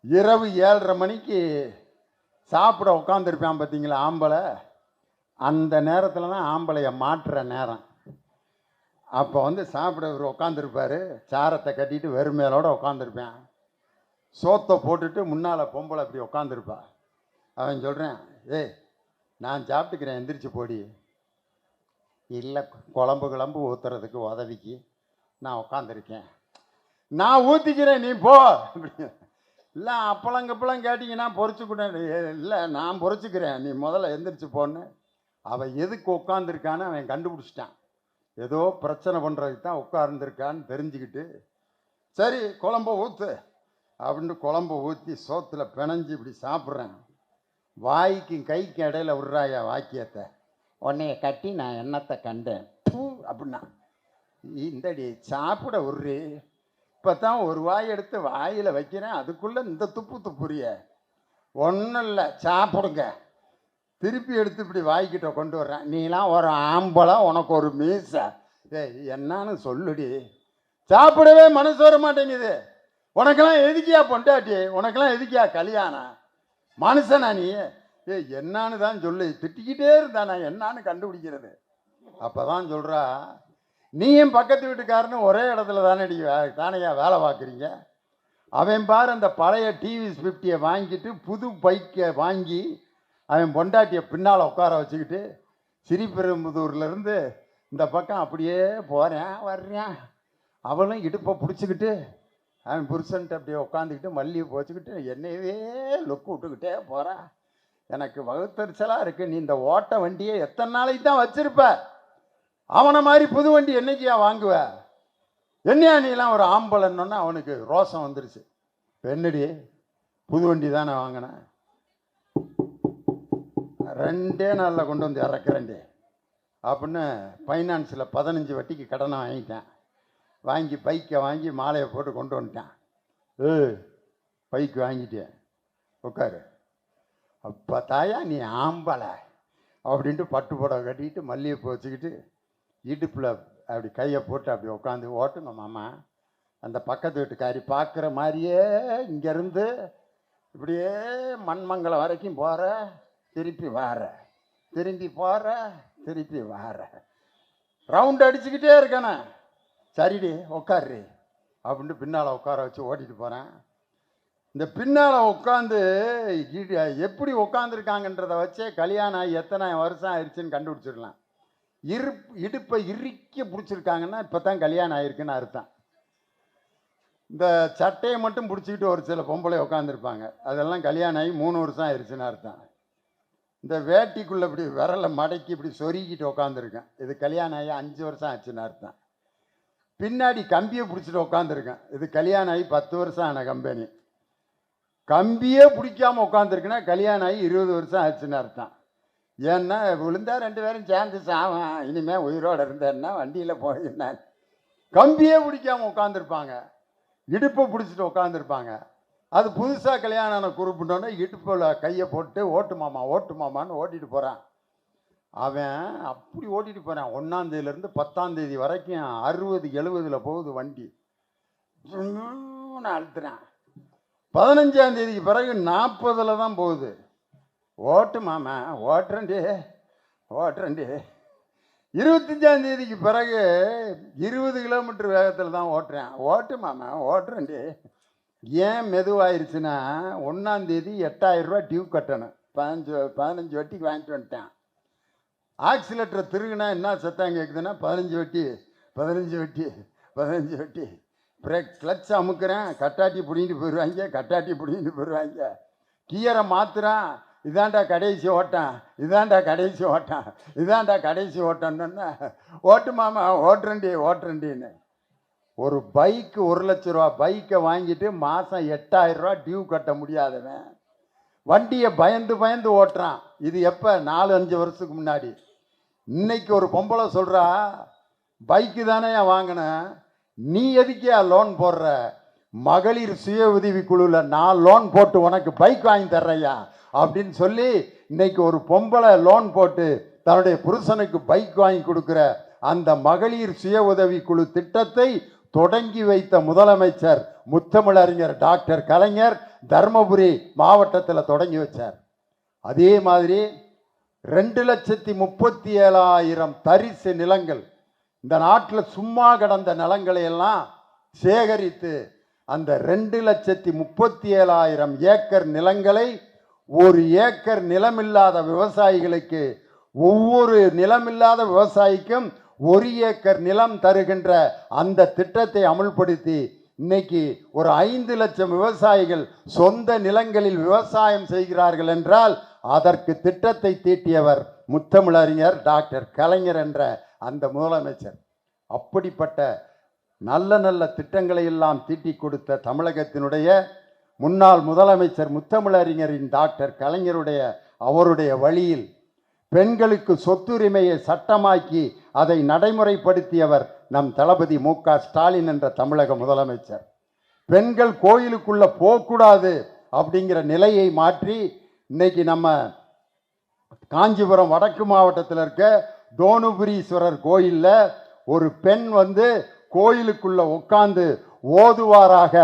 இரவு 7:30 மணிக்கு சாப்பிட உட்காந்துருப்பான் பார்த்தீங்களா ஆம்பளை, அந்த நேரத்தில் தான் ஆம்பளைய மாற்றுற நேரம். அப்போ வந்து சாப்பிட இவர் உட்காந்துருப்பார், சாரத்தை கட்டிட்டு வெறுமையிலோடு உட்காந்துருப்பேன். சோத்தை போட்டுட்டு முன்னால் பொம்பளை அப்படி உட்காந்துருப்பா. அவன் சொல்கிறேன், ஏய் நான் சாப்பிட்டுக்கிறேன் எந்திரிச்சு போடி. இல்லை குழம்பு ஊற்றுறதுக்கு உதவிக்கு நான் உட்காந்துருக்கேன், நான் ஊற்றிக்கிறேன் நீ போ அப்படி. இல்லை அப்பளங்கப்பளம் கேட்டிங்கன்னா பொறிச்சுக்கிட்டேன். இல்லை நான் பொறிச்சுக்கிறேன் நீ முதல்ல எந்திரிச்சு போன்னு. அவன் எதுக்கு உட்காந்துருக்கான்னு அவன் கண்டுபிடிச்சிட்டான். ஏதோ பிரச்சனை பண்ணுறதுக்கு தான் உட்கார்ந்துருக்கான்னு தெரிஞ்சுக்கிட்டு, சரி குழம்பு ஊற்று அப்படின்ட்டு குழம்பு ஊற்றி சோத்தில் பிணைஞ்சி இப்படி சாப்பிட்றேன். வாய்க்கும் கைக்கு இடையில விட்றாயா வாக்கியத்தை, உன்னைய கட்டி நான் எண்ணத்தை கண்டேன் அப்படின்னா, இந்தடி சாப்பிட விட்றி, இப்போ தான் ஒரு வாய் எடுத்து வாயில் வைக்கிறேன், அதுக்குள்ளே இந்த துப்புரிய ஒன்றும் இல்லை சாப்பிடுங்க. திருப்பி எடுத்து இப்படி வாய்க்கிட்ட கொண்டு வர்றேன். நீலாம் ஒரு ஆம்பளை உனக்கு ஒரு மீசை, என்னான்னு சொல்லுடி. சாப்பிடவே மனசு வர மாட்டேங்குது. உனக்கெல்லாம் எதுக்கியா பொண்டாட்டி, உனக்கெல்லாம் எதுக்கியா கல்யாணம், மனுஷனா நீ? என்னான்னு தான் சொல்லு. திட்டிக்கிட்டே இருந்தா நான் என்னான்னு கண்டுபிடிக்கிறது. அப்போ தான் சொல்கிறா, நீயும் பக்கத்து வீட்டுக்காரன்னு ஒரே இடத்துல தானேயா வேலை பார்க்குறீங்க. அவன் பாரு அந்த பழைய டிவிஎஸ் 50 வாங்கிட்டு புது பைக்கை வாங்கி அவன் பொண்டாட்டியை பின்னால் உட்கார வச்சுக்கிட்டு ஸ்ரீபெரும்புதூர்லேருந்து இந்த பக்கம் அப்படியே போகிறேன் வர்றேன். அவளும் இடுப்பை பிடிச்சிக்கிட்டு அவன் புருஷன்ட்டு அப்படியே உட்காந்துக்கிட்டு மல்லிகை போச்சுக்கிட்டு என்னையவே லுக்கு விட்டுக்கிட்டே போகிறான். எனக்கு வகுத்தறிச்சலாக இருக்குது. நீ இந்த ஓட்ட வண்டியை எத்தனை நாளைக்கு தான் வச்சுருப்ப? அவனை மாதிரி புது வண்டி என்னைக்கியா வாங்குவ? என்னையா நீலாம் ஒரு ஆம்பளைன்னொன்னே அவனுக்கு ரோசம் வந்துருச்சு. என்னடி புது வண்டி தானே வாங்கினேன், 2 நாளில் கொண்டு வந்து இறக்குறேன்டி அப்படின்னு ஃபைனான்ஸில் 15 வட்டிக்கு கடனை வாங்கிட்டேன். வாங்கி பைக்கை வாங்கி மாலையை போட்டு கொண்டு வந்துட்டேன். பைக்கு வாங்கிட்டேன் உட்காரு. அப்போ தாயா நீ ஆம்பளை அப்படின்ட்டு பட்டு புடவை கட்டிக்கிட்டு மல்லிகைப்பூ வச்சுக்கிட்டு இடுப்பில் அப்படி கையை போட்டு அப்படி உட்காந்து ஓட்டுங்க மாமா. அந்த பக்கத்து வீட்டுக்காரி பார்க்குற மாதிரியே இங்கேருந்து இப்படியே மண்மங்கலம் வரைக்கும் போகிற, திருப்பி வார, திரும்பி போகிற, திருப்பி வார, ரவுண்ட் அடிச்சுக்கிட்டே இருக்கேண்ணே. சரிடி உட்காரு அப்படின்ட்டு பின்னால் உட்கார வச்சு ஓட்டிகிட்டு போகிறேன். இந்த பின்னால் உட்காந்து எப்படி உட்காந்துருக்காங்கன்றதை வச்சே கல்யாணம் ஆகி எத்தனை வருஷம் ஆயிடுச்சுன்னு கண்டுபிடிச்சிடலாம். இடுப்பை இறுக்கி பிடிச்சிருக்காங்கன்னா இப்போ தான் கல்யாணம் ஆகிருக்குன்னு அர்த்தம். இந்த சட்டையை மட்டும் பிடிச்சிக்கிட்டு ஒரு சில பொம்பளை உட்காந்துருப்பாங்க, அதெல்லாம் கல்யாணம் ஆகி 3 வருஷம் ஆயிடுச்சுன்னு அர்த்தம். இந்த வேட்டிக்குள்ளே இப்படி விரலை மடக்கி இப்படி சொருகிட்டு உட்காந்துருக்கேன், இது கல்யாணம் ஆகி 5 வருஷம் ஆச்சுன்னு அர்த்தம். பின்னாடி கம்பியை பிடிச்சிட்டு உட்காந்துருக்கேன், இது கல்யாணம் ஆகி 10 வருஷம் ஆன கம்பெனி. கம்பியே பிடிக்காமல் உட்காந்துருக்குன்னா கல்யாணம் ஆகி 20 வருஷம் ஆச்சுன்னு அர்த்தம். ஏன்னா விழுந்தா 2 பேரும் சேர்ந்து சாவன், இனிமேல் உயிரோடு இருந்தேன்னா வண்டியில் போயிருந்தேன். கம்பியே பிடிக்காமல் உட்காந்துருப்பாங்க, இடுப்பை பிடிச்சிட்டு உட்காந்துருப்பாங்க. அது புதுசாக கல்யாணம் ஆன குறிப்பிட்டோன்னே இடுப்பில் கையை போட்டு ஓட்டு மாமான்னு ஓட்டிகிட்டு போகிறான். அவன் அப்படி ஓட்டிகிட்டு போகிறான். 1ஆம் தேதியிலேருந்து 10ஆம் தேதி வரைக்கும் 60-70 போகுது வண்டி. அழுத்துறான். 15ஆம் தேதிக்கு பிறகு 40 தான் போகுது. ஓட்டு மாமா ஓட்டுறேன்டி ஓட்டுறேன்டி. 25ஆம் தேதிக்கு பிறகு 20 கிலோமீட்டர் வேகத்தில் தான் ஓட்டுறேன். ஓட்டு மாமா, ஓட்டுறேன்டி. ஏன் மெதுவாயிருச்சுன்னா 1ஆம் தேதி 8000 ரூபா டியூ கட்டணும். 15 வட்டிக்கு வாங்கிட்டு வந்துட்டேன். ஆக்சிலேட்டரை திருகுனா என்ன சத்தம் கேட்குதுன்னா 15 வட்டி 15 வட்டி 15 வட்டி. பிரேக் கிளச் அமுக்குறேன், கட்டாட்டி பிடிங்கிட்டு போயிடுவாங்க. கியரை மாத்துறான், இதாண்டா கடைசி ஓட்டம்னா ஓட்டு மாமா, ஓட்டுறேன்டின்னு. ஒரு பைக்கு 1 லட்ச ரூபா பைக்கை வாங்கிட்டு மாதம் 8000 ரூபா டியூ கட்ட முடியாதவன் வண்டியை பயந்து ஓட்டுறான். இது எப்போ? 4-5 வருஷத்துக்கு முன்னாடி. இன்னைக்கு ஒரு பொம்பளை சொல்கிறா, பைக்கு தானே வாங்கினேன், நீ எதுக்கே லோன் போடுற? மகளிர் சுய உதவி குழுவில் நான் லோன் போட்டு உனக்கு பைக் வாங்கி தர்றையா அப்படின்னு சொல்லி இன்னைக்கு ஒரு பொம்பளை லோன் போட்டு தன்னுடைய புருஷனுக்கு பைக் வாங்கி கொடுக்குற அந்த மகளிர் சுய உதவி குழு திட்டத்தை தொடங்கி வைத்த முதலமைச்சர் முத்தமிழறிஞர் டாக்டர் கலைஞர் தர்மபுரி மாவட்டத்தில் தொடங்கி வச்சார். அதே மாதிரி 2,37,000 தரிசு நிலங்கள், இந்த நாட்டில் சும்மா கிடந்த நிலங்களை எல்லாம் சேகரித்து அந்த 2,37,000 ஏக்கர் நிலங்களை 1 ஏக்கர் நிலமில்லாத விவசாயிகளுக்கு, ஒவ்வொரு நிலமில்லாத விவசாயிக்கும் 1 ஏக்கர் நிலம் தருகின்ற அந்த திட்டத்தை அமுல்படுத்தி இன்னைக்கு ஒரு 5 லட்சம் விவசாயிகள் சொந்த நிலங்களில் விவசாயம் செய்கிறார்கள் என்றால் அதற்கு திட்டத்தை தீட்டியவர் முத்தமிழறிஞர் டாக்டர் கலைஞர் என்ற அந்த முதலமைச்சர். அப்படிப்பட்ட நல்ல நல்ல திட்டங்களை எல்லாம் தீட்டி கொடுத்த தமிழகத்தினுடைய முன்னாள் முதலமைச்சர் முத்தமிழறிஞரின் டாக்டர் கலைஞருடைய அவருடைய வழியில் பெண்களுக்கு சொத்துரிமையை சட்டமாக்கி அதை நடைமுறைப்படுத்தியவர் நம் தளபதி மு.க. ஸ்டாலின் என்ற தமிழக முதலமைச்சர். பெண்கள் கோயிலுக்குள்ள போகக்கூடாது அப்படிங்கிற நிலையை மாற்றி இன்னைக்கு நம்ம காஞ்சிபுரம் வடக்கு மாவட்டத்தில் இருக்க தோணுபுரீஸ்வரர் கோயிலில் ஒரு பெண் கோயிலுக்குள்ள உட்கார்ந்து ஓதுவாராக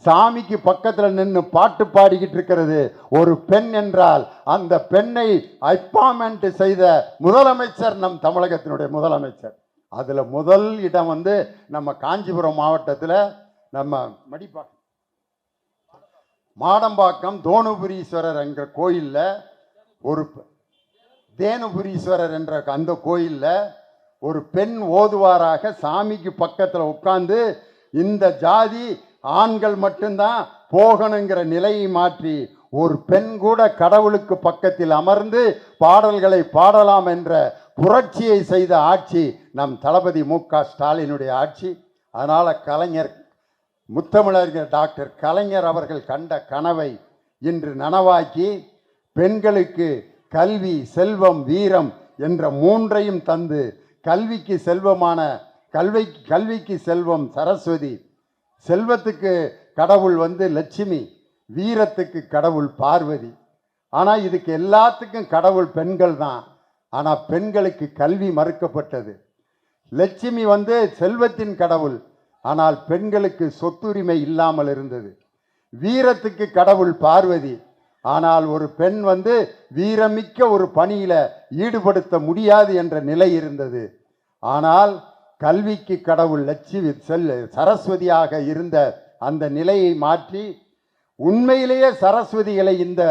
சாமிக்கு பக்கத்தில் நின்று பாட்டு பாடிக்கிட்டு இருக்கிறது ஒரு பெண் என்றால் அந்த பெண்ணை அப்பாயின்மெண்ட் செய்த முதலமைச்சர் நம் தமிழகத்தினுடைய முதலமைச்சர். அதில் முதல் இடம் நம்ம காஞ்சிபுரம் மாவட்டத்தில் நம்ம மாடம்பாக்கம் தோணுபுரீஸ்வரர் என்ற கோயிலில் ஒரு தேனுபுரீஸ்வரர் என்ற அந்த கோயிலில் ஒரு பெண் ஓதுவாராக சாமிக்கு பக்கத்தில் உட்கார்ந்து இந்த ஜாதி ஆண்கள் மட்டும்தான் போகணுங்கிற நிலையை மாற்றி ஒரு பெண் கூட கடவுளுக்கு பக்கத்தில் அமர்ந்து பாடல்களை பாடலாம் என்ற புரட்சியை செய்த ஆட்சி நம் தளபதி மு.க. ஸ்டாலினுடைய ஆட்சி. அதனால் கலைஞர் முத்தமிழறிஞர் டாக்டர் கலைஞர் அவர்கள் கண்ட கனவை இன்று நனவாக்கி பெண்களுக்கு கல்வி, செல்வம், வீரம் என்ற 3ஐயும் தந்து கல்விக்கு செல்வமான கல்விக்கு செல்வம் சரஸ்வதி, செல்வத்துக்கு கடவுள் லட்சுமி, வீரத்துக்கு கடவுள் பார்வதி. ஆனால் இதுக்கு எல்லாத்துக்கும் கடவுள் பெண்கள் தான். ஆனால் பெண்களுக்கு கல்வி மறுக்கப்பட்டது. லட்சுமி செல்வத்தின் கடவுள், ஆனால் பெண்களுக்கு சொத்துரிமை இல்லாமல் இருந்தது. வீரத்துக்கு கடவுள் பார்வதி, ஆனால் ஒரு பெண் வீரமிக்க ஒரு பணியில ஈடுபடுத்த முடியாது என்ற நிலை இருந்தது. ஆனால் கல்விக்கு கடவுள் லட்சுமி சரஸ்வதியாக இருந்த அந்த நிலையை மாற்றி உண்மையிலேயே சரஸ்வதிகளை இந்த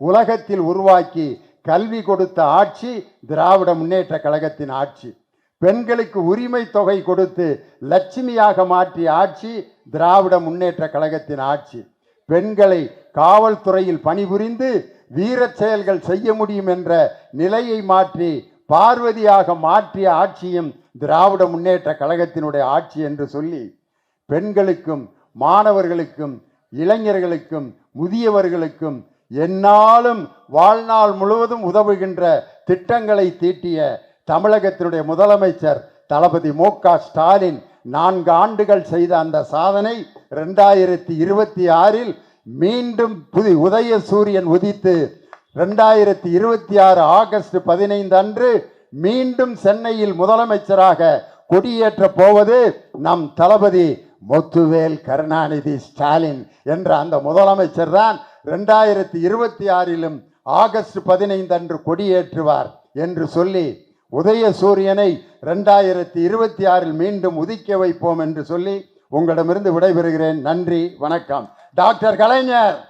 உலகத்தில் உருவாக்கி கல்வி கொடுத்த ஆட்சி திராவிட முன்னேற்ற கழகத்தின் ஆட்சி. பெண்களுக்கு உரிமை தொகை கொடுத்து லட்சுமியாக மாற்றிய ஆட்சி திராவிட முன்னேற்ற கழகத்தின் ஆட்சி. பெண்களை காவல்துறையில் பணிபுரிந்து வீர செயல்கள் செய்ய முடியும் என்ற நிலையை மாற்றி பார்வதியாக மாற்றிய ஆட்சியும் திராவிட முன்னேற்ற கழகத்தினுடைய ஆட்சி என்று சொல்லி பெண்களுக்கும் மாணவர்களுக்கும் இளைஞர்களுக்கும் முதியவர்களுக்கும் எந்நாளும் வாழ்நாள் முழுவதும் உதவுகின்ற திட்டங்களை தீட்டிய தமிழகத்தினுடைய முதலமைச்சர் தளபதி மு.க. ஸ்டாலின் 4 ஆண்டுகள் செய்த அந்த சாதனை 2026 மீண்டும் உதய சூரியன் உதித்து 2026 ஆகஸ்ட் 15 அன்று மீண்டும் சென்னையில் முதலமைச்சராக கொடியேற்ற போவது நம் தளபதி முத்துவேல் கருணாநிதி ஸ்டாலின் என்ற அந்த முதலமைச்சர் தான் 2026 ஆகஸ்ட் 15 அன்று கொடியேற்றுவார். என்று சொல்லி உதயசூரியனை 2026 மீண்டும் உதிக்க வைப்போம் என்று சொல்லி உங்களிடமிருந்து விடைபெறுகிறேன். நன்றி, வணக்கம். டாக்டர் கலைஞர்.